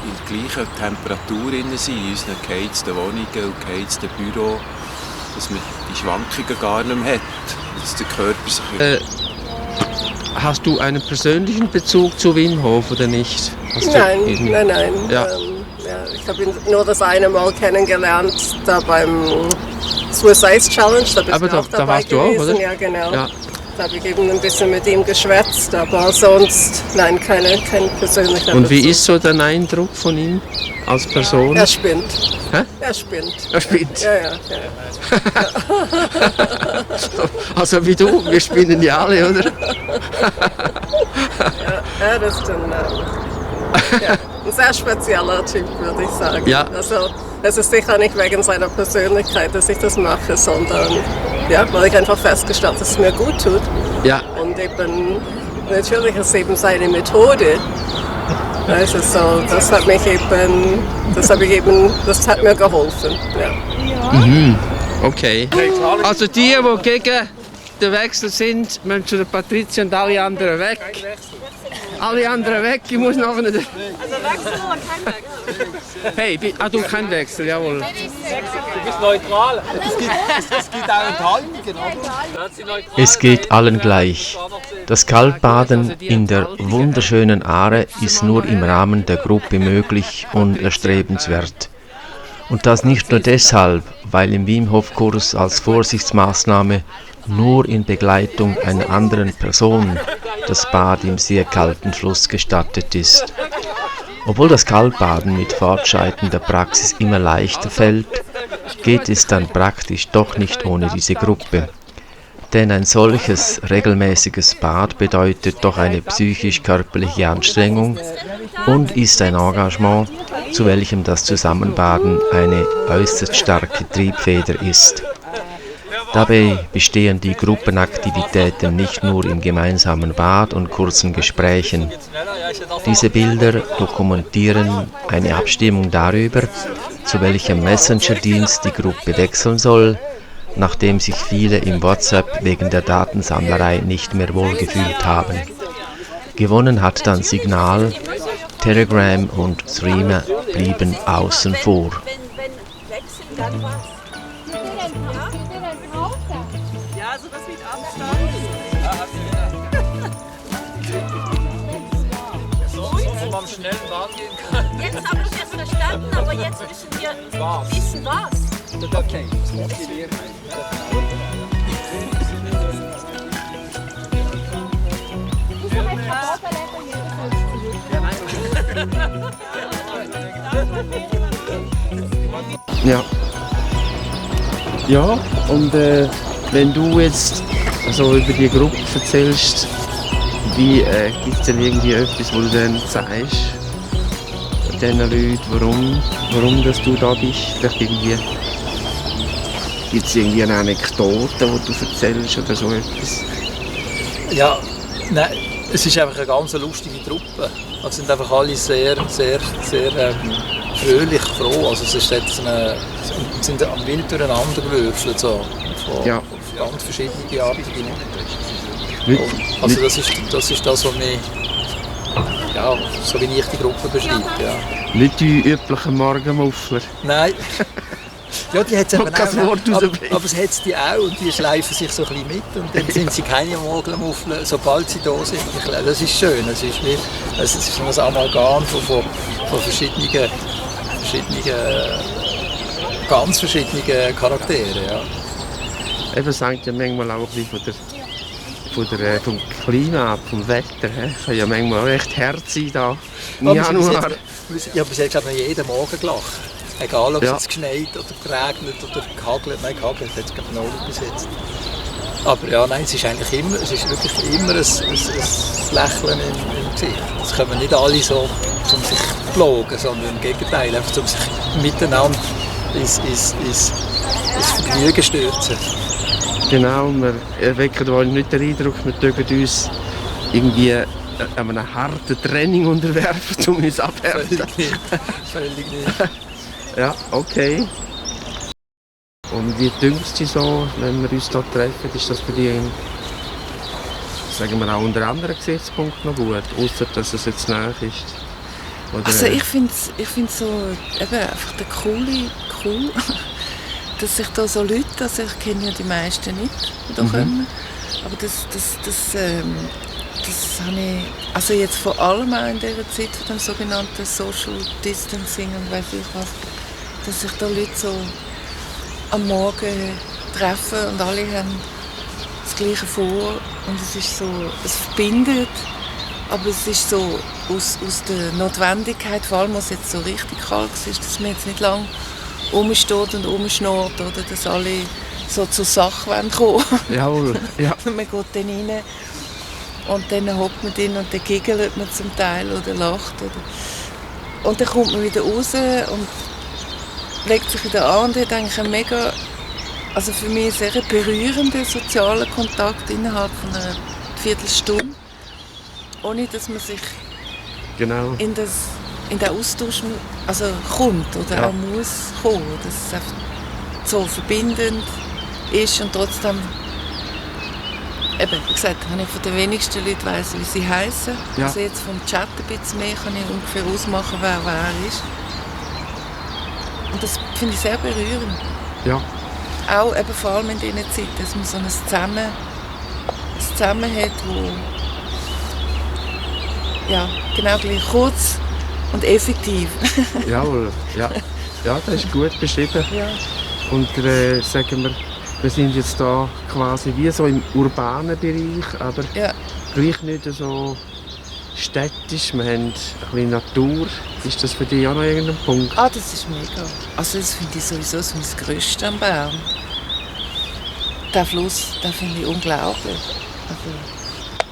A: in der gleichen Temperatur sind, in unseren geheizten Wohnungen und geheizten Büros, dass man die Schwankungen gar nicht mehr hat, dass der Körper sich...
E: Hast du einen persönlichen Bezug zu Wim Hof oder nicht?
D: Nein.
E: Ja.
D: Ich habe ihn nur das eine Mal kennengelernt, da beim Swiss Ice Challenge. Da bist du auch dabei
E: warst
D: gewesen.
E: Du auch, oder?
D: Ja, genau.
E: Ja.
D: Da habe ich eben ein bisschen mit ihm geschwätzt, aber sonst, nein, kein persönlicher
E: Und wie
D: Bezug.
E: ist so dein Eindruck von ihm als Person?
D: Er spinnt.
E: Hä?
D: Er spinnt.
E: Er spinnt?
D: Ja.
E: Also wie du, wir spinnen ja alle, oder?
D: Ja, das ist ein sehr spezieller Typ, würde ich sagen.
E: Ja.
D: Also, es ist sicher nicht wegen seiner Persönlichkeit, dass ich das mache, sondern weil ich einfach festgestellt habe, dass es mir gut tut.
E: Ja.
D: Und eben, natürlich ist es eben seine Methode. Also so, das hat mir geholfen. Ja.
E: Mhm. Okay. Also die gegen den Wechsel sind, müssen zu der Patricia und alle anderen weg. Alle anderen weg, ich muss noch nicht.
C: Also Wechsel oder kein Wechsel?
E: Hey, du kein Wechsel, jawohl.
A: Du bist neutral. Es gibt auch Enthaltungen, oder?
B: Es geht allen gleich. Das Kaltbaden in der wunderschönen Aare ist nur im Rahmen der Gruppe möglich und erstrebenswert. Und das nicht nur deshalb, weil im Wim Hof Kurs als Vorsichtsmaßnahme nur in Begleitung einer anderen Person das Bad im sehr kalten Fluss gestattet ist. Obwohl das Kaltbaden mit fortschreitender Praxis immer leichter fällt, geht es dann praktisch doch nicht ohne diese Gruppe. Denn ein solches regelmäßiges Bad bedeutet doch eine psychisch-körperliche Anstrengung und ist ein Engagement, zu welchem das Zusammenbaden eine äußerst starke Triebfeder ist. Dabei bestehen die Gruppenaktivitäten nicht nur im gemeinsamen Bad und kurzen Gesprächen. Diese Bilder dokumentieren eine Abstimmung darüber, zu welchem Messenger-Dienst die Gruppe wechseln soll, nachdem sich viele im WhatsApp wegen der Datensammlerei nicht mehr wohlgefühlt haben. Gewonnen hat dann Signal, Telegram und Threema blieben außen vor.
C: Ja, also das wird absteigen.
I: Wo man schnell rangehen kann.
C: Jetzt habe ich es verstanden, aber jetzt müssen wir wissen, was.
I: Okay, das motivieren.
E: Ja. Ja, und wenn du jetzt so über die Gruppe erzählst, wie gibt es denn irgendwie etwas, wo du dann sagst, diesen Leuten, warum dass du da bist? Vielleicht irgendwie, gibt es irgendwie eine Anekdote, die du erzählst oder so etwas?
J: Ja, nein, es ist einfach eine ganz lustige Truppe. Es sind einfach alle sehr fröhlich, froh. Also es ist jetzt sind am Wild durcheinander gewürfelt, so, von ganz verschiedenen Arten. Also das ist das, was mich, ja, so wie ich die Gruppe beschreibe. Ja.
E: Nicht die üblichen Morgenmuffler?
J: Nein. Ja, die hat es eben auch, aber es hat die auch und die schleifen sich so ein bisschen mit und dann sind sie keine Morgenmuffler, sobald sie da sind. Das ist schön, es ist so ein Amalgam von verschiedenen ganz verschiedenen Charakteren. Ja.
E: Eben sagt ja manchmal auch ein bisschen vom Klima, vom Wetter. Es kann ja manchmal auch echt hart sein da im Januar.
J: Ja, aber sie hat glaube ich jeden Morgen gelacht. Egal ob es jetzt geschneit oder geregnet oder gehagelt. Nein, gehagelt hat es noch nicht bis jetzt. Aber ja, nein, es ist wirklich immer ein Lächeln im Gesicht. Das können nicht alle so, um sich zu plagen, sondern im Gegenteil, einfach um sich miteinander ins Vergnügen stürzen.
E: Genau, wir erwecken wohl nicht den Eindruck, wir dürfen uns irgendwie einem harten Training unterwerfen, um uns abhärten.
J: Völlig nicht.
E: Ja, okay. Und wie dünkt es dich so, wenn wir uns hier treffen? Ist das für dich, sagen wir auch unter anderen Gesichtspunkten noch gut, außer dass es jetzt nahe ist? Oder
K: also ich finde so eben einfach cool, dass sich da so Leute, also ich kenne ja die meisten nicht, die da kommen, aber das habe ich, also jetzt vor allem auch in dieser Zeit von dem sogenannten Social Distancing und weiss ich was, dass sich da Leute so am Morgen treffen und alle haben das Gleiche vor und es ist so, es verbindet, aber es ist so aus der Notwendigkeit, vor allem als es jetzt so richtig kalt ist, dass man jetzt nicht lange rumsteht und rumschnurrt oder dass alle so zur Sache kommen.
E: Jawohl, ja.
K: Man geht dann rein und dann hockt man drin und dann giggelt man zum Teil oder lacht. Und dann kommt man wieder raus und legt sich wieder an und hat eigentlich einen mega, also für mich sehr berührenden sozialen Kontakt innerhalb von einer Viertelstunde, ohne dass man sich in den Austausch kommt oder auch muss kommen, dass es einfach so verbindend ist und trotzdem, eben, wie gesagt, habe ich von den wenigsten Leuten weiss, wie sie heißen. Ja. Also jetzt vom Chat ein bisschen mehr kann ich ungefähr ausmachen, wer ist. Und das finde ich sehr berührend.
E: Ja.
K: Auch eben vor allem in diesen Zeiten, dass man so ein Zusammen hat, wo ja, genau gleich kurz und effektiv.
E: Jawohl, ja. Ja, das ist gut beschrieben.
K: Ja.
E: Und sagen wir sind jetzt da quasi wie so im urbanen Bereich, aber gleich nicht so städtisch. Wir haben ein bisschen Natur. Ist das für dich auch noch irgendein Punkt?
K: Ah, das ist mega. Also das finde ich sowieso so das Größte an Bern. Der Fluss, den finde ich unglaublich. Also,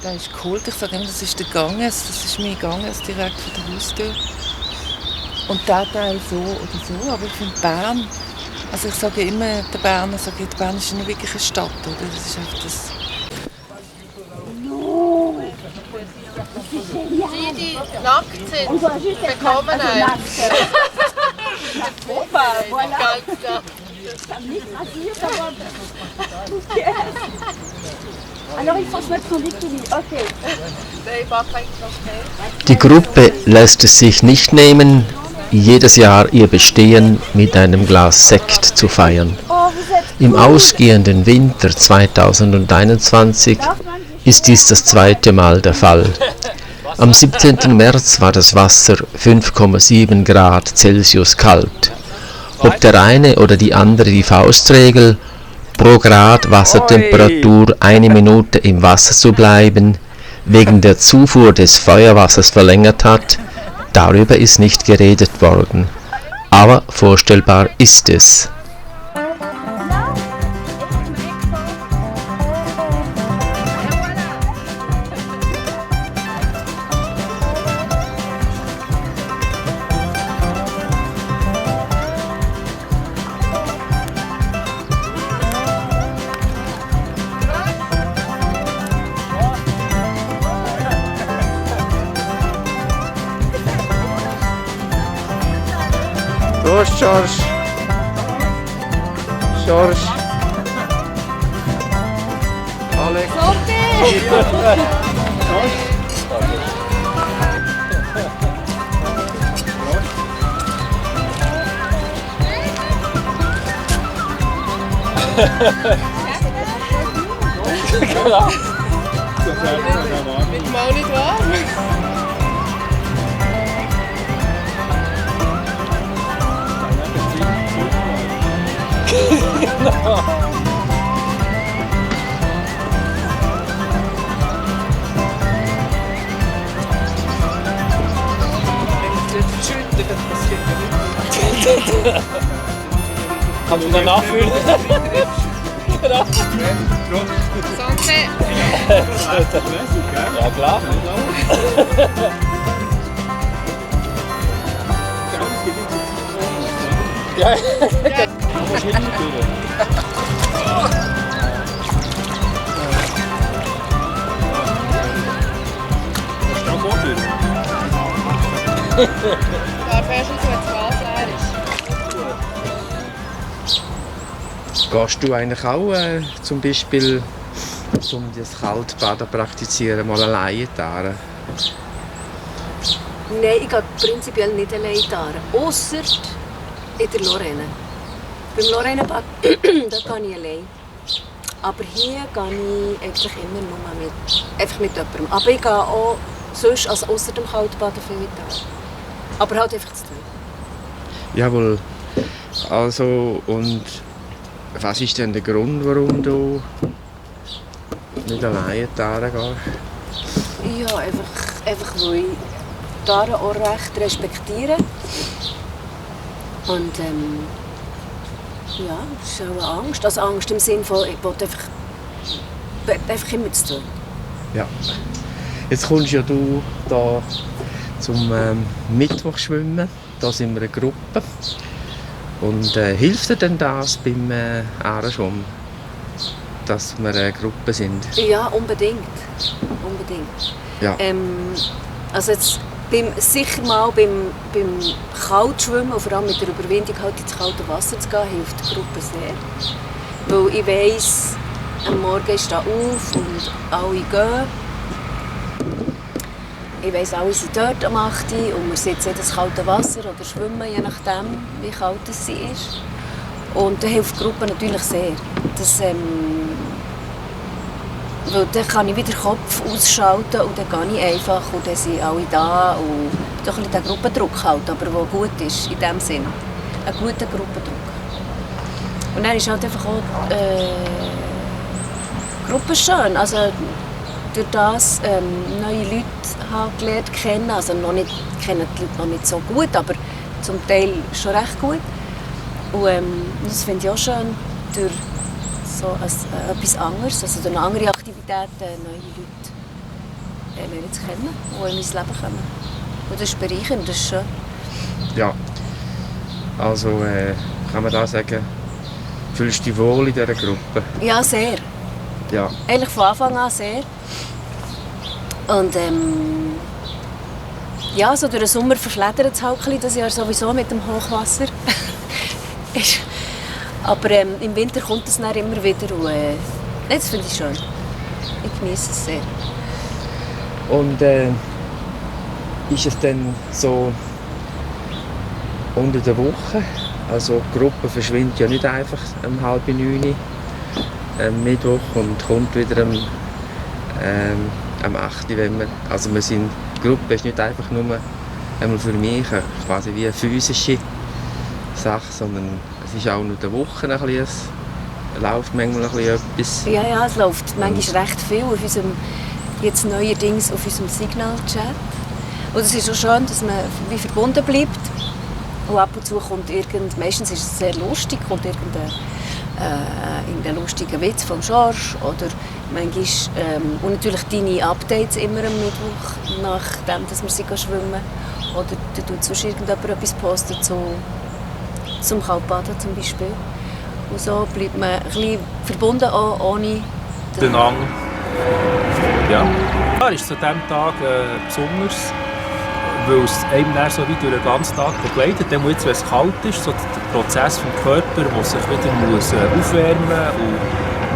K: der ist cool. Ich sage immer, das ist der Ganges. Das ist mein Ganges direkt von der Haustür. Und der Teil so oder so. Aber ich finde Bern, Also ich sage immer, der Bern ist nicht wirklich eine Stadt, oder? Das ist einfach das...
L: Die, die nackt sind, bekommen eins.
B: Die Gruppe lässt es sich nicht nehmen, jedes Jahr ihr Bestehen mit einem Glas Sekt zu feiern. Im ausgehenden Winter 2021 ist dies das zweite Mal der Fall. Am 17. März war das Wasser 5,7 Grad Celsius kalt. Ob der eine oder die andere die Faustregel, pro Grad Wassertemperatur 1 Minute im Wasser zu bleiben, wegen der Zufuhr des Feuerwassers verlängert hat, darüber ist nicht geredet worden. Aber vorstellbar ist es.
E: Prost, George. George. Alex.
L: Mit Mau nicht warm.
M: Kannst du dann nachfüllen? Ja, klar. Ja,
E: Gehst du eigentlich auch zum Beispiel, um das Kaltbaden praktizieren, mal alleine da?
H: Nein, ich gehe prinzipiell nicht allein da. Ausser in der Lorraine. Beim Lorrainebad da gehe ich allein. Aber hier gehe ich eigentlich immer nur einfach mit jemandem. Aber ich gehe auch sonst, also ausser dem Kaltbaden, viel mit da. Aber halt einfach zu tun.
E: Jawohl. Also, und was ist denn der Grund, warum du nicht alleine da gehst?
H: Ja, einfach weil ich Tara auch recht respektiere. Und ja, das ist auch eine Angst. Also Angst im Sinne von, ich will einfach immer zu tun.
E: Ja. Jetzt kommst ja du da zum Mittwochschwimmen. Da sind wir eine Gruppe. Und hilft dir denn das beim Aareschwimmen, dass wir eine Gruppe sind?
H: Ja, unbedingt. Unbedingt.
E: Ja.
H: Also jetzt sicher mal beim Kaltschwimmen und vor allem mit der Überwindung halt ins kalte Wasser zu gehen, hilft die Gruppe sehr. Weil ich weiss, am Morgen steht auf und alle gehen. Ich weiss, alle sind dort am 8 Uhr und wir sitzen in das kalte Wasser oder schwimmen, je nachdem, wie kalt es ist. Und da hilft die Gruppe natürlich sehr. Das, weil dann kann ich wieder den Kopf ausschalten und dann gehe ich einfach und dann sind alle da und doch ein bisschen den Gruppendruck halt, aber der gut ist, in dem Sinn. Ein guter Gruppendruck. Und dann ist halt einfach auch die Gruppe schön. Also, durch das neue Leute habe gelernt kennen, also kennen die Leute noch nicht so gut, aber zum Teil schon recht gut. Und das finde ich auch schön, durch so etwas anderes, also durch andere Aktivitäten neue Leute lernen zu kennen, die in mein Leben kommen. Und das ist bereichernd, das ist schön.
E: Ja, also kann man da sagen, Fühlst du dich wohl in dieser Gruppe?
H: Ja, sehr.
E: Ja.
H: Eigentlich von Anfang an sehr. Und ja, so durch den Sommer verschleddert es halt ein bisschen, das Jahr sowieso mit dem Hochwasser. Aber im Winter kommt es dann immer wieder und das finde ich schön. Ich genieße es sehr.
E: Und ist es dann so unter der Woche? Also die Gruppe verschwindet ja nicht einfach um 8:30 am Mittwoch und kommt wieder am 8 Uhr. Die Gruppe ist nicht einfach nur einmal für mich quasi wie eine physische Sache, sondern es ist auch unter der Woche ein bisschen, es läuft manchmal ein bisschen etwas.
H: Ja, es läuft manchmal recht viel auf unserem, jetzt neuerdings auf unserem Signal-Chat. Und es ist auch schön, dass man wie verbunden bleibt. Und ab und zu kommt meistens ist es sehr lustig, kommt irgendein lustiger Witz von George oder manchmal, und natürlich deine Updates immer am Mittwoch, nachdem dass wir schwimmen. Oder du tut sonst irgendjemand etwas posten zum Kaltbaden zum Beispiel. Und so bleibt man ein bisschen verbunden, auch ohne
M: den Ang. Ja. Ja, ist zu diesem Tag besonders, weil es einem dann so wie durch den ganzen Tag begleitet. Dann jetzt, wenn es kalt ist, so der Prozess vom Körper, der sich wieder aufwärmen muss. Und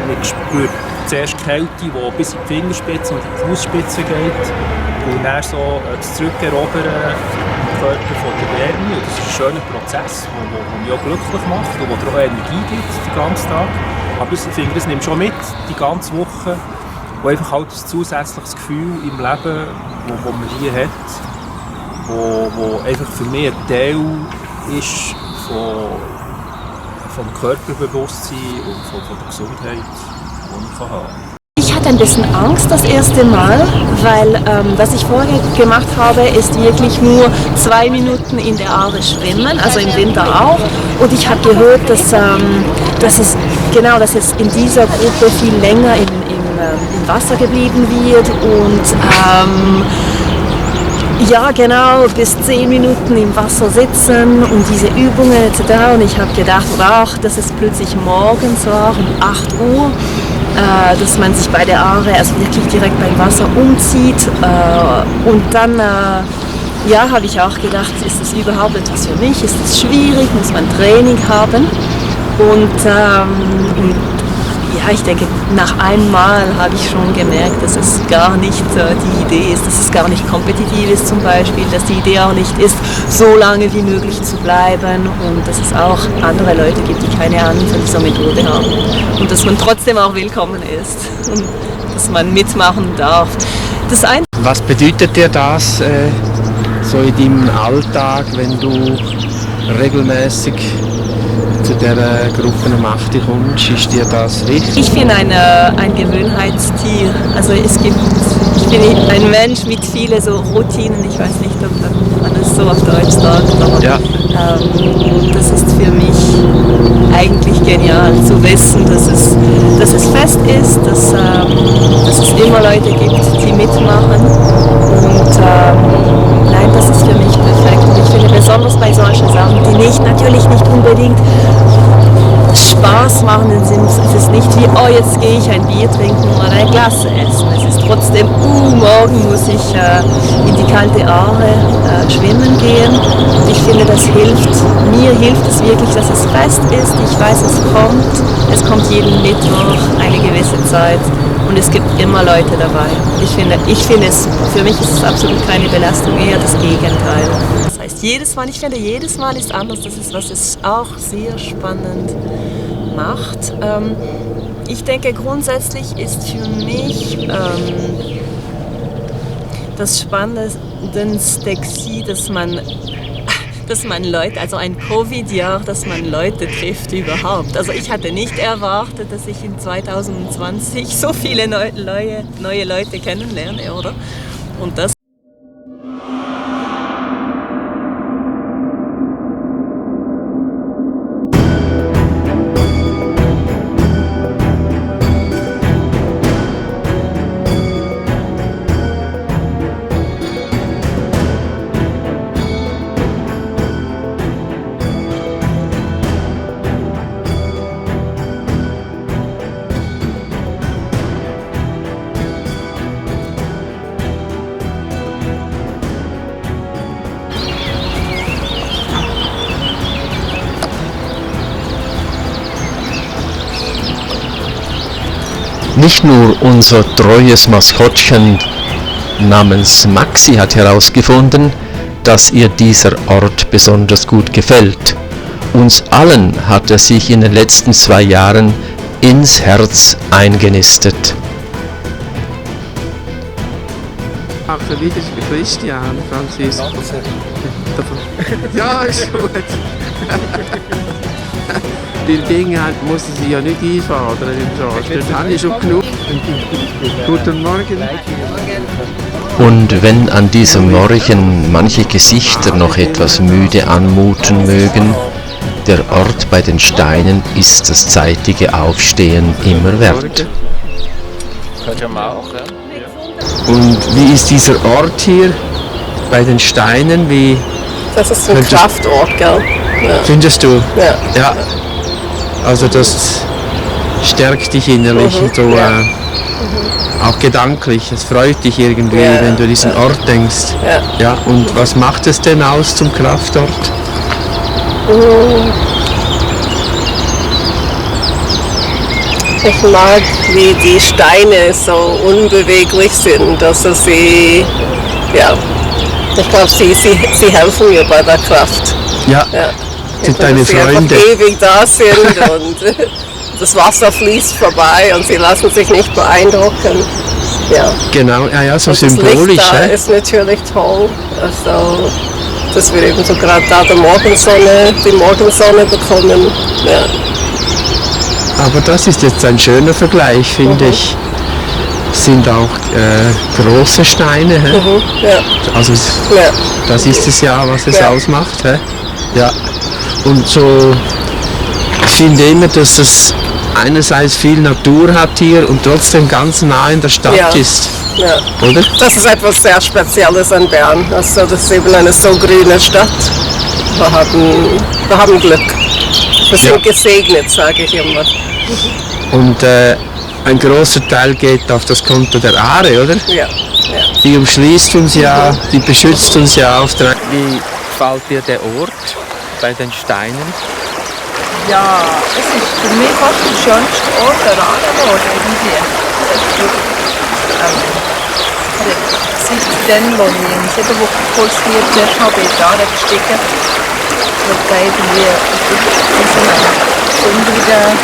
M: man spürt zuerst die Kälte, die bis in die Fingerspitze und in die Fußspitze geht. Und dann so das Zurückerobern im Körper von der Wärme. Und das ist ein schöner Prozess, der mich auch glücklich macht und der auch Energie gibt den ganzen Tag. Aber ich finde, das nimmt schon mit, die ganze Woche. Und einfach halt ein zusätzliches Gefühl im Leben, das man hier hat. Wo einfach für mich ein Teil ist vom Körperbewusstsein und von der Gesundheit, die ich haben kann.
N: Ich hatte ein bisschen Angst das erste Mal, weil was ich vorher gemacht habe, ist wirklich nur 2 Minuten in der Aare schwimmen, also im Winter auch. Und ich habe gehört, dass es in dieser Gruppe viel länger im Wasser geblieben wird und ja, genau, bis 10 Minuten im Wasser sitzen und diese Übungen etc. Und ich habe gedacht, wow, das ist plötzlich morgens war um 8 Uhr, dass man sich bei der Aare also wirklich direkt beim Wasser umzieht. Und dann habe ich auch gedacht, ist das überhaupt etwas für mich? Ist das schwierig? Muss man Training haben? Und ich denke, nach einmal habe ich schon gemerkt, dass es gar nicht die Idee ist, dass es gar nicht kompetitiv ist zum Beispiel, dass die Idee auch nicht ist, so lange wie möglich zu bleiben und dass es auch andere Leute gibt, die keine Ahnung von dieser Methode haben und dass man trotzdem auch willkommen ist und dass man mitmachen darf.
E: Was bedeutet dir das so in deinem Alltag, wenn du regelmäßig zu dieser Gruppe um 8 Uhr kommst? Ist dir das wichtig?
N: Ich bin ein Gewohnheitstier. Also ich bin ein Mensch mit vielen so Routinen. Ich weiß nicht, ob man es so auf Deutsch sagt, aber das ist für mich eigentlich genial zu wissen, dass es fest ist, dass es immer Leute gibt, die mitmachen. Und nein, das ist für mich perfekt. Und ich finde besonders bei solchen Sachen, die natürlich nicht unbedingt Spaß machen, es ist nicht wie, oh, jetzt gehe ich ein Bier trinken oder ein Glas essen. Es ist trotzdem, morgen muss ich in die kalte Aare schwimmen gehen. Und ich finde, mir hilft es wirklich, dass es fest ist. Ich weiß, es kommt jeden Mittwoch eine gewisse Zeit und es gibt immer Leute dabei. Ich finde es super. Für mich ist es absolut keine Belastung, eher das Gegenteil. Das heißt, jedes Mal ist anders. Das ist, was es auch sehr spannend macht. Ich denke, grundsätzlich ist für mich das Spannendste, dass man Leute, also ein Covid-Jahr, dass man Leute trifft überhaupt. Also ich hatte nicht erwartet, dass ich in 2020 so viele neue Leute kennenlerne, oder? Und das
B: Nicht nur unser treues Maskottchen namens Maxi hat herausgefunden, dass ihr dieser Ort besonders gut gefällt. Uns allen hat er sich in den letzten 2 Jahren ins Herz eingenistet.
E: Also wieder Christian, Franziskus. Ja, ist gut. Die Dinge muss sie ja nicht einfahren im Schorsch. Das habe ich schon genug. Guten Morgen.
B: Und wenn an diesem Morgen manche Gesichter noch etwas müde anmuten mögen, der Ort bei den Steinen ist das zeitige Aufstehen immer wert.
G: Können wir auch, ja.
E: Und wie ist dieser Ort hier bei den Steinen?
D: Das ist ein Kraftort, gell? Ja.
E: Findest du?
D: Ja.
E: Ja. Also das stärkt dich innerlich, so, auch gedanklich. Es freut dich irgendwie, wenn du diesen Ort denkst. Ja. Und was macht es denn aus zum Kraftort?
D: Ich mag, wie die Steine so unbeweglich sind. Also sie, ich glaube, sie helfen mir bei der Kraft.
E: Ja, sind deine
D: sie
E: Freunde.
D: Einfach ewig da sind und das Wasser fließt vorbei und sie lassen sich nicht beeindrucken. Ja.
E: Genau, ja, so
D: und
E: symbolisch.
D: Das Licht da ist natürlich toll. Also, dass wir eben so gerade da die Morgensonne bekommen. Ja.
E: Aber das ist jetzt ein schöner Vergleich, finde ich. Sind auch große Steine.
D: Ja.
E: Also das ist es ja, was es ausmacht. Ja. Und so, ich finde immer, dass es einerseits viel Natur hat hier und trotzdem ganz nah in der Stadt ist.
D: Ja.
E: Oder?
D: Das ist etwas sehr Spezielles an Bern. Also das ist eben eine so grüne Stadt. Wir haben Glück. Wir sind gesegnet, sage ich immer.
E: Und ein großer Teil geht auf das Konto der Aare, oder?
D: Ja.
E: Die umschließt uns ja, die beschützt uns ja auf der... Wie gefällt dir der Ort bei den Steinen?
K: Ja, es ist für mich fast der schönste Ort der Aare geworden irgendwie. Seitdem, als ich im 7-Wochen-Kurs hier zuerst mal bei der Aare gestiegen wird da irgendwie in so einer besonderen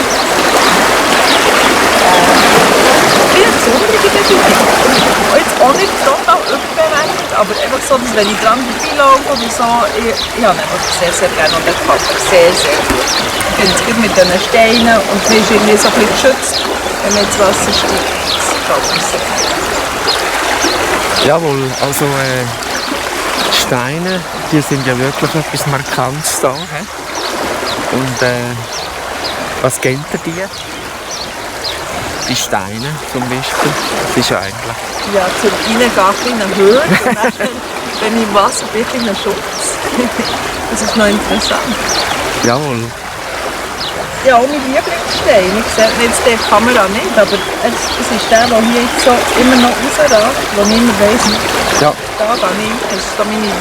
K: jetzt auch nicht total überbewertet, aber einfach so, dass wenn ich dran vorbeilaufe oder so, ich habe einfach sehr, sehr gerne und das gefällt mir sehr, sehr gut. Ich finde es gut mit diesen Steinen und man ist irgendwie so ein bisschen geschützt, wenn man ins Wasser steigt. Das gefällt mir sehr.
E: Jawohl, also Steine, die sind ja wirklich etwas Markantes da. Und was kennt ihr die? Die Steine zum Beispiel, das ist ja eigentlich...
K: Ja, zum einen gehen in Höhe und dann, wenn ich im Wasser bin, in einen Schutz. Das ist noch interessant.
E: Jawohl.
K: Ja, auch mein Lieblingsstein. Ich sehe jetzt die Kamera nicht, aber es ist der, der hier so immer noch rausragt, wo ich immer weiss,
E: ja.
K: Da gehe ich, das ist da meine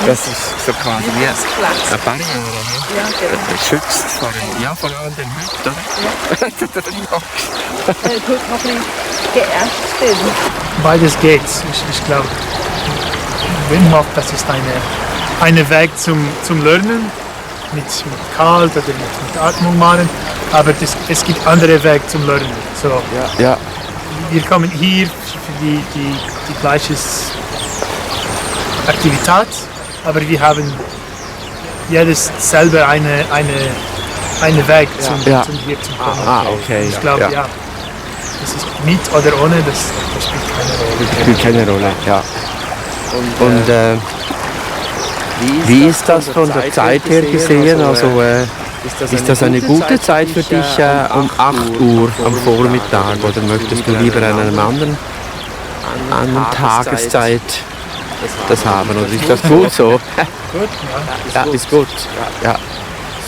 E: Das ist so quasi wie eine Barriere, ne?
K: Ja, genau.
E: Das schützt vor allem den Hüt, oder?
K: Ja. Ich heute noch ein bisschen geerbt bin.
O: Beides geht. Ich glaube, Wim Hof, das ist eine Weg zum Lernen. Mit kalt oder mit Atmung machen, aber es gibt andere Wege zum Lernen. So,
E: ja.
O: Wir kommen hier für die gleiche Aktivität, aber wir haben jedes selber eine Weg zum hier zu kommen.
E: Okay.
O: Ich glaube, das ist mit oder ohne, das spielt keine Rolle.
E: Das spielt keine Rolle, ja. Und wie ist das von der Zeit her gesehen? Also, ist das eine gute Zeit für dich um 8 Uhr am Vormittag oder möchtest du lieber an einer anderen Tageszeit das haben? Oder ist das gut so?
O: Gut,
E: ja. Ist gut. Ja.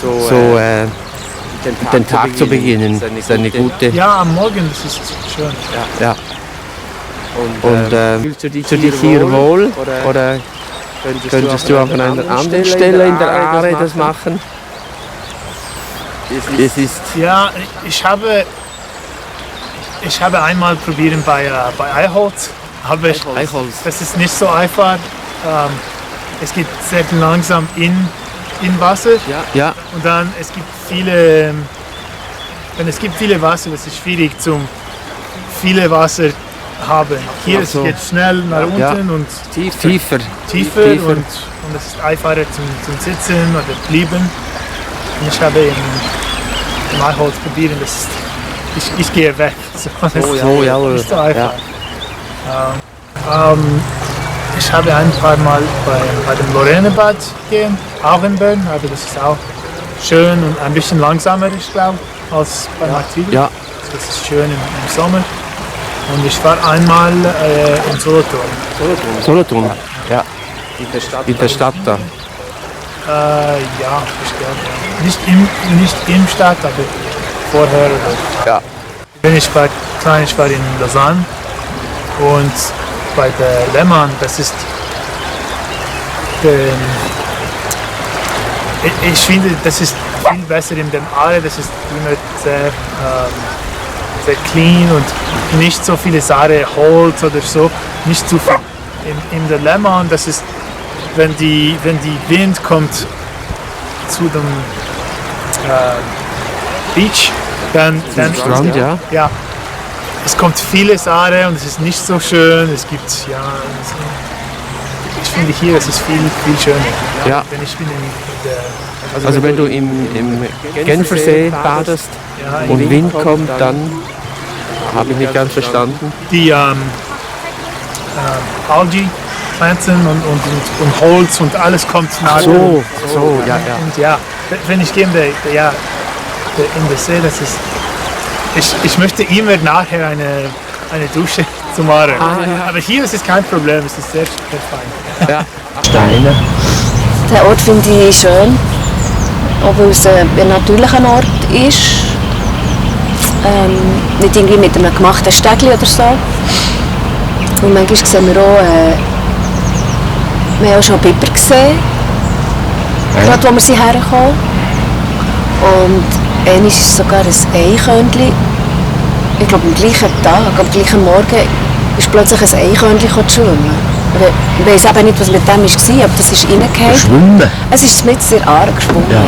E: So den Tag zu beginnen, ist eine gute...
O: Ja, am Morgen, das ist schön.
E: Ja. Und fühlst du dich hier wohl? Oder könntest du auch an einer anderen Stelle in der Aare das machen?
O: Ja, ich habe Ich habe einmal probiert bei Eichholz, aber das ist nicht so einfach. Es geht sehr langsam in Wasser.
E: Ja.
O: Und dann es gibt viele Wasser, das ist schwierig viele Wasser haben. Hier es geht schnell nach unten und tiefer und es ist einfacher zum Sitzen oder Bleiben. Und ich habe im Eichholz probiert, ich gehe weg. So, das ist nicht so einfach. Ich habe ein paar Mal bei dem Lorrainebad gehen, auch in Bern, aber das ist auch schön und ein bisschen langsamer, ich glaube, als bei Martini. Ja. Das ist schön im Sommer. Und ich war einmal in Solothurn.
E: Ja. In der Stadt da.
O: Ja, ich glaube. Nicht im Stadt, aber vorher.
E: Ja.
O: Ich war in Lausanne und bei der Lehmann, das ist ich finde, das ist viel besser in dem Aare, das ist immer sehr clean und nicht so viele Sachen, Holz oder so, nicht zu viel. In der Lehmann, das ist, wenn die Wind kommt zu dem Beach, dann
E: Strand,
O: ja. Es kommt viele Sachen und es ist nicht so schön. Es gibt ich finde hier, es ist viel schöner.
E: Ja.
O: Wenn ich bin
E: also wenn du im Genfersee badest und Wind kommt, dann habe ich nicht ganz verstanden.
O: Die Algae-Pflanzen und Holz und alles kommt nach.
E: So, ja.
O: Und ja, wenn ich gehe in der See, das ist. Ich möchte immer nachher eine Dusche zu machen. Aber hier ist es kein Problem, es ist sehr fein.
E: Ja. Steine.
H: Den Ort finde ich schön, auch weil es ein natürlicher Ort ist. Nicht irgendwie mit einem gemachten Stegli oder so. Und manchmal sehen wir auch, wir haben auch schon Biber gesehen, gerade wo wir hergekommen. Und einmal ist es sogar ein Eichhörnchen. Ich glaube, am gleichen Tag, am gleichen Morgen, ist plötzlich ein Eichhörnchen schwimmen. Ich weiss eben nicht, was mit dem war, aber das ist reingefallen.
E: Schwimmen?
H: Es ist mit der Aare geschwommen.
E: Ja.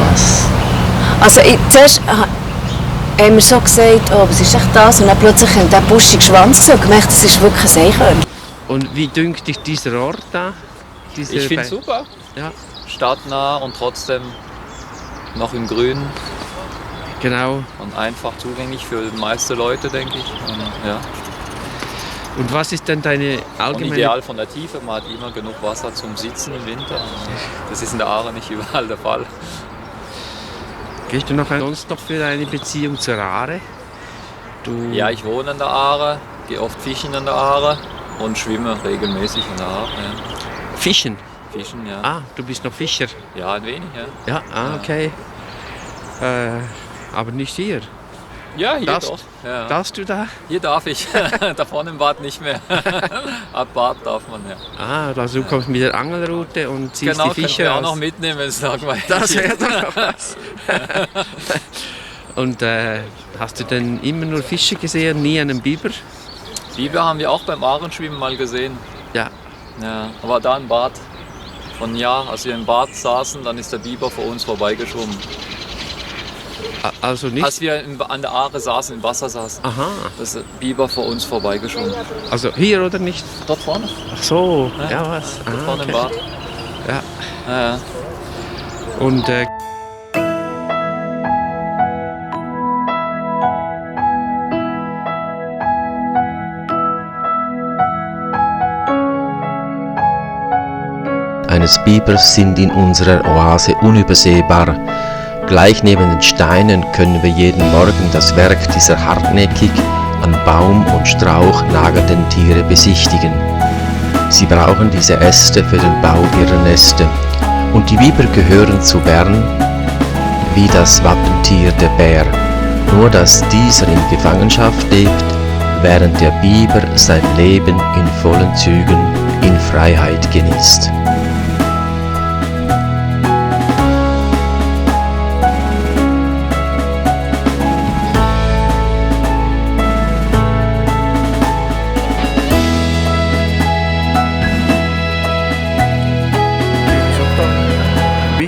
H: Also zuerst haben wir so gesagt, oh, was ist echt das? Und dann plötzlich haben wir den buschigen Schwanz gesehen und gemerkt, das ist wirklich ein Eichhörnchen.
E: Und wie dünkt dich dieser Ort da?
P: Ich finde es super.
E: Ja.
P: Stadtnah und trotzdem noch im Grün.
E: Genau.
P: Und einfach zugänglich für die meisten Leute, denke ich.
E: Und was ist denn deine allgemeine...
P: Und ideal von der Tiefe, man hat immer genug Wasser zum Sitzen im Winter. Das ist in der Aare nicht überall der Fall.
E: Gehst du sonst noch für eine Beziehung zur Aare?
P: Ja, ich wohne in der Aare, gehe oft fischen in der Aare und schwimme regelmäßig in der Aare. Ja.
E: Fischen?
P: Fischen, ja.
E: Ah, du bist noch Fischer?
P: Ja, ein wenig, ja.
E: Ja, okay. Aber nicht hier?
P: Ja, hier doch. Ja.
E: Darfst du da?
P: Hier darf ich. Da vorne im Bad nicht mehr. Ab Bad darf man, ja.
E: Ah, also du kommst mit der Angelrute und ziehst die Fische
P: Genau, auch noch mitnehmen, wenn es langweilig ist.
E: Das wäre doch noch was. Und hast du denn immer nur Fische gesehen, nie einen Biber?
P: Biber haben wir auch beim Aarenschwimmen mal gesehen.
E: Ja.
P: Aber da im Bad. Von als wir im Bad saßen, dann ist der Biber vor uns vorbeigeschwommen.
E: Also nicht?
P: Als wir an der Aare saßen, im Wasser saßen, ist der Biber vor uns vorbeigeschwommen.
E: Also hier oder nicht?
P: Dort vorne.
E: Ach so, ja was?
P: Dort vorne im Bad.
E: Ja. Und
B: eines Bibers sind in unserer Oase unübersehbar. Gleich neben den Steinen können wir jeden Morgen das Werk dieser hartnäckig an Baum und Strauch nagelnden Tiere besichtigen. Sie brauchen diese Äste für den Bau ihrer Nester. Und die Biber gehören zu Bern wie das Wappentier der Bär. Nur dass dieser in Gefangenschaft lebt, während der Biber sein Leben in vollen Zügen in Freiheit genießt.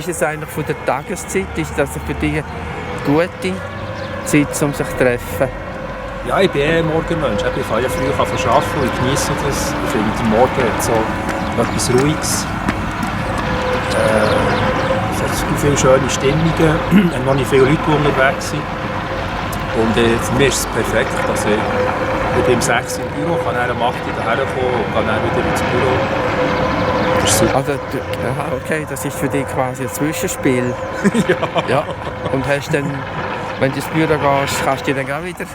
E: ist es eigentlich von der Tageszeit? Ist das für dich eine gute Zeit, um sich zu treffen?
M: Ja, ich bin ein Morgenmensch. Ich fange früh arbeiten und ich genieße das. Ich finde, der Morgen hat so etwas Ruhiges. Es hat viele schöne Stimmungen, noch nicht viele Leute, die unterwegs sind. Und für mich ist es perfekt, dass ich bin um 6 Uhr im Büro, kann dann um 8 Uhr hierher kommen und kann dann wieder ins Büro. Das ist super.
E: Also, okay, das ist für dich quasi ein Zwischenspiel. Ja. Und hast dann, wenn du ins Büro gehst, kannst du dann auch wieder...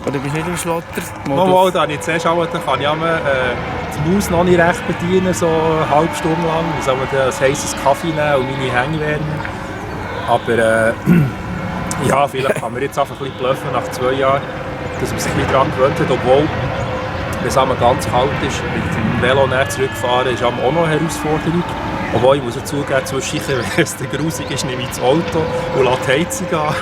E: Oder bist du nicht im Schlotter?
M: Mal, da habe ich zuerst auch, da kann ich die Maus noch nicht recht bedienen, so eine halbe Stunde lang. Ich soll mir ein heisses Kaffee nehmen und meine Hänge wärmen. Aber ja, vielleicht kann man jetzt einfach ein bisschen bluffen nach 2 Jahren, dass man sich wieder daran gewöhnt hat, obwohl, wenn es einmal ganz kalt ist, mit dem Velo zurückfahren, ist auch noch eine Herausforderung. Obwohl, ich muss auch zugeben, zwischendurch, wenn es grusig ist, nehme ich das Auto und lasse die Heizung an.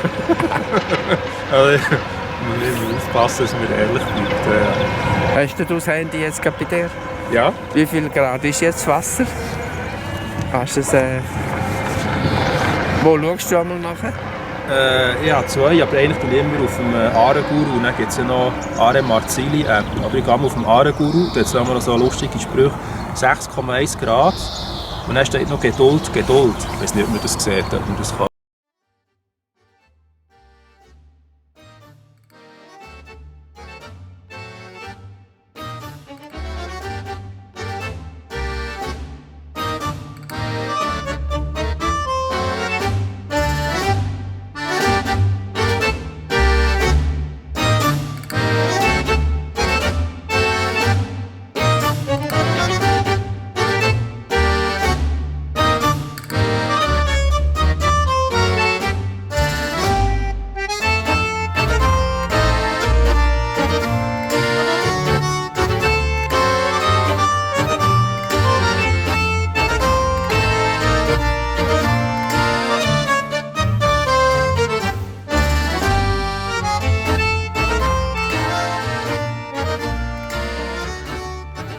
M: Wir müssen aufpassen, dass wir ehrlich bleiben.
E: Hast du das Handy jetzt gerade bei dir?
M: Ja.
E: Wie viel Grad ist jetzt Wasser? Hast du es, wo schaust du einmal nachher?
M: Ich habe 2, aber eigentlich bin ich immer auf dem Aarenguru und dann gibt es ja noch Aare Marzili App. Aber ich gehe mal auf dem Aarenguru, da haben wir noch so lustige Sprüche, 6,1 Grad und dann steht noch Geduld, Geduld. Ich weiß nicht, ob man das sieht, ob man das kann.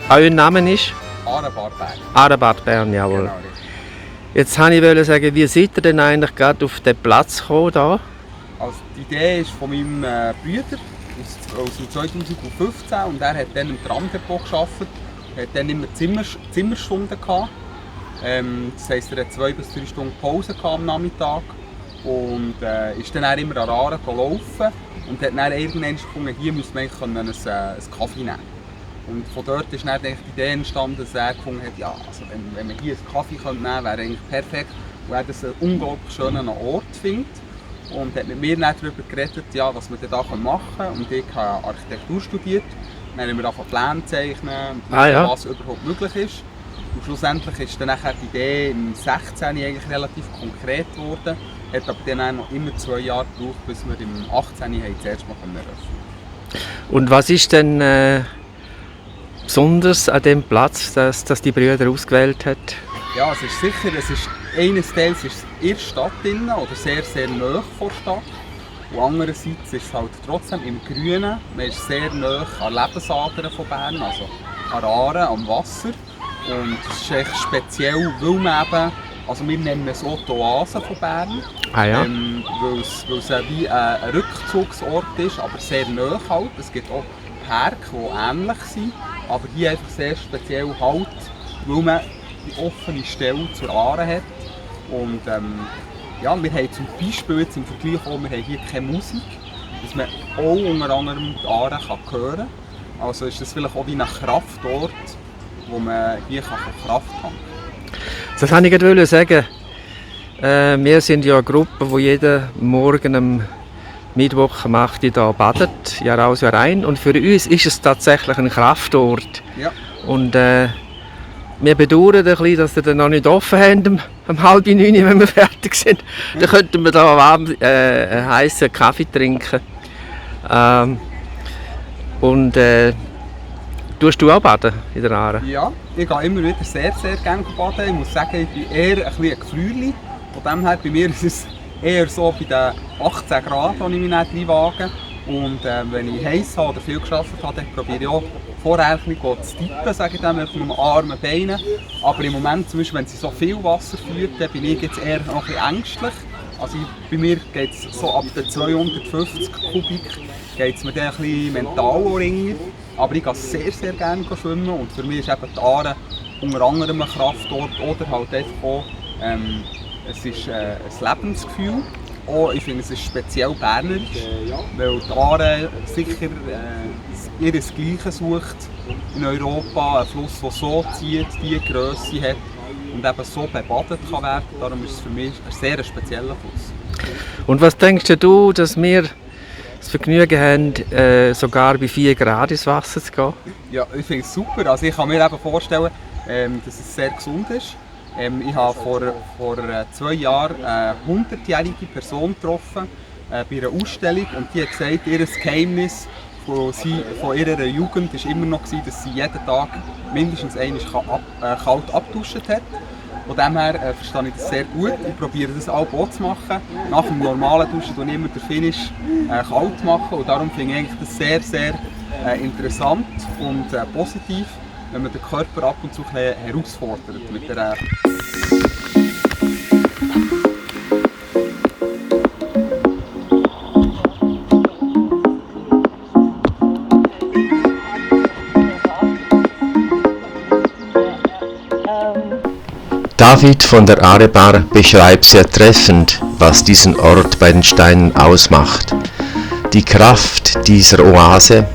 B: Euer Name ist?
Q: Arenbad Bern.
B: Arenbad Bern, jawohl.
Q: Genau.
B: Jetzt wollte ich sagen, wie seid ihr denn eigentlich gerade auf den Platz gekommen? Da?
Q: Also die Idee ist von meinem Bruder aus dem 2015 und er hat dann im Tramdepot gearbeitet. Er hat dann immer Zimmerstunden gehabt. Das heisst, er hat 2 bis 3 Stunden Pause am Nachmittag und ist dann immer an Aare gelaufen und hat dann irgendwann gefunden, hier müsste man einen Kaffee nehmen. Und von dort ist dann die Idee entstanden, dass er gefunden hat, ja, also wenn man hier einen Kaffee nehmen könnte, wäre eigentlich perfekt, weil er das einen unglaublich schönen Ort findet. Und hat mit mir dann darüber geredet, ja, was wir da machen können. Und ich habe Architektur studiert. Dann haben wir angefangen Pläne zeichnen, was überhaupt möglich ist. Und schlussendlich ist dann die Idee im 16 eigentlich relativ konkret geworden. Hat aber dann noch immer 2 Jahre gebraucht, bis wir im 18 das erste Mal eröffnen.
B: Und was ist denn besonders an dem Platz, dass die Brüder ausgewählt hat?
Q: Ja, es ist sicher, es ist eines Teils ist es in der Stadt drin, oder sehr, sehr nahe vor der Stadt. Und andererseits ist es halt trotzdem im Grünen. Man ist sehr nahe an Lebensadern von Bern, also an Aare, am Wasser. Und es ist echt speziell, weil man eben, also wir nennen es auch die Oase von Bern, weil es wie ein Rückzugsort ist, aber sehr nahe halt. Es gibt auch Parks, die ähnlich sind, aber hier einfach sehr speziell halt, weil man die offene Stelle zur Aare hat. Und ja, wir haben zum Beispiel jetzt im Vergleich auch, wir haben hier keine Musik, dass man auch unter anderem die Aare hören kann. Also ist das vielleicht auch wie ein Kraftort, wo man hier Kraft tanken kann.
B: Das wollte ich gerade sagen. Wir sind ja eine Gruppe, die jeden Morgen am Mittwoch um 8 Uhr hier badet, Jahr aus, Jahr ein. Und für uns ist es tatsächlich ein Kraftort.
Q: Ja.
B: Und wir bedauern ein bisschen, dass wir dann noch nicht offen haben, um 8:30, wenn wir fertig sind. Ja. Dann könnten wir hier warm einen heißen Kaffee trinken. Tust du auch baden in der Aare?
Q: Ja, ich gehe immer wieder sehr, sehr gerne baden. Ich muss sagen, ich bin eher ein Gefrierli. Von dem her, bei mir ist es eher so bei den 18 Grad, wo ich mich nicht reinwage. Und wenn ich heiß habe oder viel gearbeitet habe, dann probiere ich auch vorher ein bisschen zu tippen, sage ich dem, mit den armen Beinen. Aber im Moment, zum Beispiel, wenn sie so viel Wasser führt, dann bin ich jetzt eher noch ein bisschen ängstlich. Also bei mir geht es so ab den 250 Kubik, geht es mir dann ein bisschen mental ringer. Aber ich gehe sehr, sehr gerne schwimmen und für mich ist eben die Aare unter anderem ein Kraftort oder halt einfach auch, es ist ein Lebensgefühl. Auch, ich finde, es ist speziell bernerisch, weil die Aare sicher ihr Gleiche sucht in Europa, ein Fluss, der so zieht, diese Grösse hat und eben so bebadet kann werden. Darum ist es für mich ein sehr spezieller Fluss.
E: Und was denkst du, dass wir das Vergnügen haben, sogar bei 4 Grad ins Wasser zu gehen?
Q: Ja, ich finde es super. Also ich kann mir eben vorstellen, dass es sehr gesund ist. Ich habe vor 2 Jahren eine 100-jährige Person getroffen bei einer Ausstellung und die hat gesagt, ihr Geheimnis von ihrer Jugend war immer noch, dass sie jeden Tag mindestens einmal kalt abduschen hat. Von dem her verstehe ich das sehr gut. Ich probiere das auch zu machen. Nach dem normalen Duschen mache ich immer den Finish kalt machen und darum finde ich eigentlich das sehr, sehr interessant und positiv, wenn man den Körper ab und zu herausfordert mit der
B: David von der Aarebar beschreibt sehr treffend, was diesen Ort bei den Steinen ausmacht. Die Kraft dieser Oase,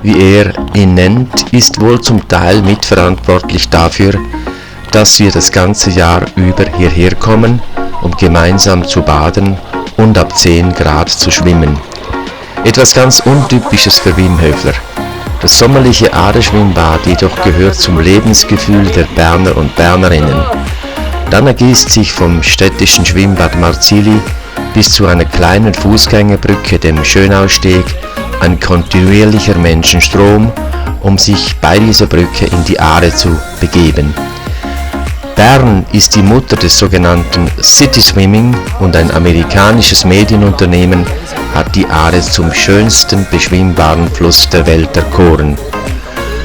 B: wie er ihn nennt, ist wohl zum Teil mitverantwortlich dafür, dass wir das ganze Jahr über hierher kommen, um gemeinsam zu baden und ab 10 Grad zu schwimmen. Etwas ganz Untypisches für Wim Höfler. Das sommerliche Aare-Schwimmbad jedoch gehört zum Lebensgefühl der Berner und Bernerinnen. Dann ergießt sich vom städtischen Schwimmbad Marzili bis zu einer kleinen Fußgängerbrücke, dem Schönausteg, ein kontinuierlicher Menschenstrom, um sich bei dieser Brücke in die Aare zu begeben. Bern ist die Mutter des sogenannten City Swimming und ein amerikanisches Medienunternehmen hat die Aare zum schönsten beschwimmbaren Fluss der Welt erkoren.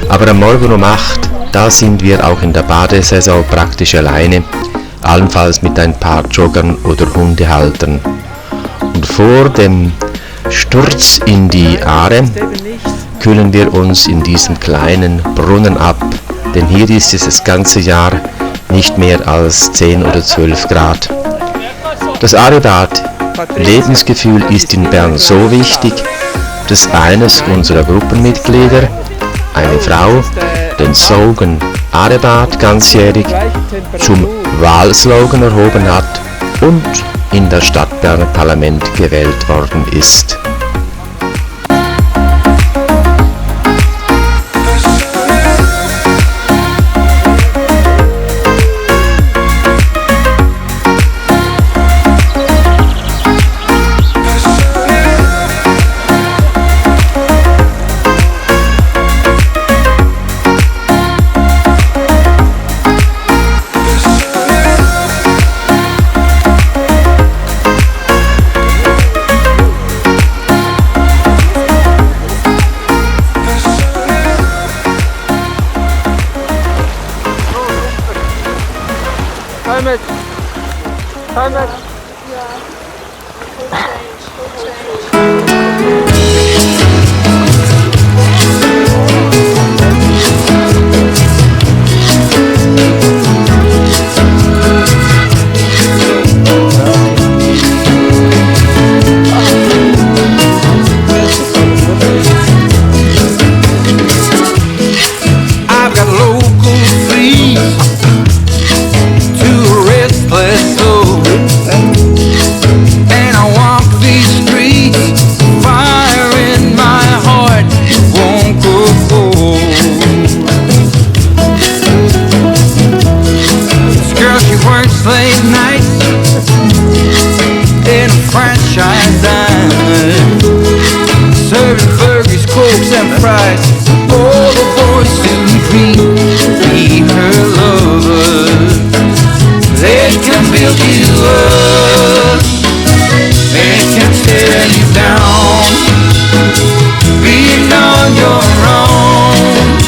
B: Aber am Morgen um 8, da sind wir auch in der Badesaison praktisch alleine, allenfalls mit ein paar Joggern oder Hundehaltern. Und vor dem Sturz in die Aare kühlen wir uns in diesem kleinen Brunnen ab, denn hier ist es das ganze Jahr nicht mehr als 10 oder 12 Grad. Das Aarebad Lebensgefühl ist in Bern so wichtig, dass eines unserer Gruppenmitglieder, eine Frau, den Slogan Aarebad ganzjährig zum Wahlslogan erhoben hat und in das Stadtberner Parlament gewählt worden ist.
R: Being on your own.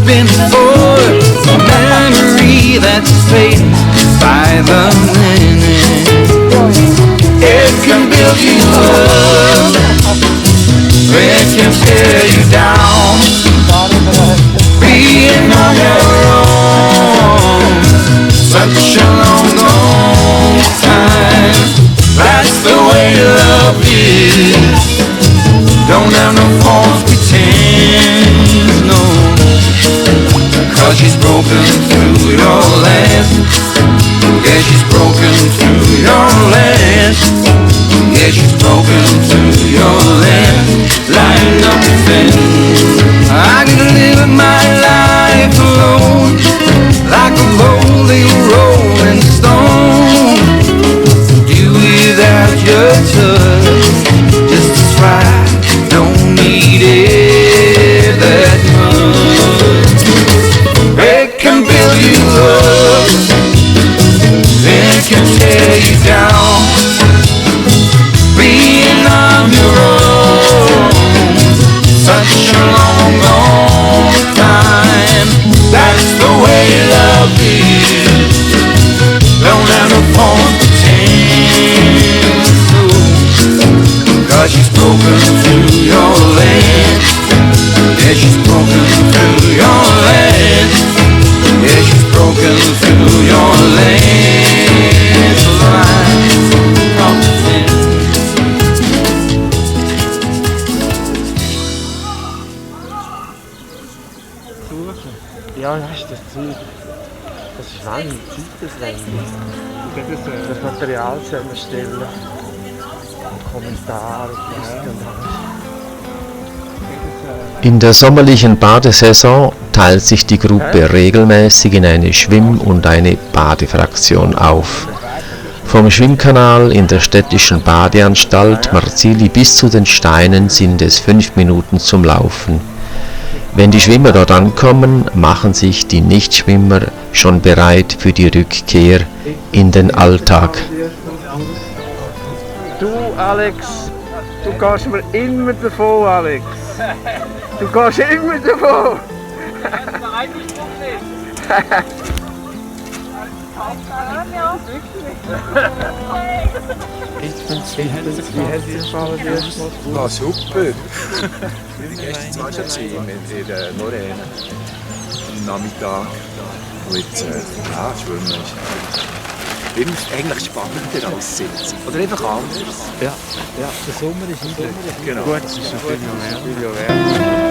R: been before. It's a memory that's fading by the minute. It can build you up, it can tear you down. Being on your own, such a long, long time. That's the way love is. Don't have no false pretend, no. Cause she's broken through your last. Yeah, she's broken through your last. Yeah, she's broken through your last. Like nothing. I can live my life alone, like a lonely rolling stone. Do without your touch, just as right. Don't need it that much. It can build you up, it can tear you down. Being on your own, such a long, long time. That's the way love is. Don't have no false pretend. Cause she's broken through your land. Yeah, she's broken through your land. Yeah, she's broken through your land. So
B: Ja, das ist das Ziel. Das ist wahnsinnig zeitaufwendig. Das Material zusammenstellen. Kommentare, Texte und alles. In der sommerlichen Badesaison teilt sich die Gruppe regelmäßig in eine Schwimm- und eine Badefraktion auf. Vom Schwimmkanal in der städtischen Badeanstalt Marzili bis zu den Steinen sind es 5 Minuten zum Laufen. Wenn die Schwimmer dort ankommen, machen sich die Nichtschwimmer schon bereit für die Rückkehr in den Alltag.
E: Du, Alex, du gehst mir immer davon, Alex. Du gehst immer davon. Wie hat dir gefallen, die erste Mal?
A: Ah, super. Ich war gestern zwar schon in der Lorraine am Nachmittag. Und jetzt, Schwimmen ist immer eigentlich spannender als Sitzen. Oder einfach anders.
I: Ja, der Sommer ist nicht.
A: Genau.
I: Gut, es ist natürlich noch wärmer.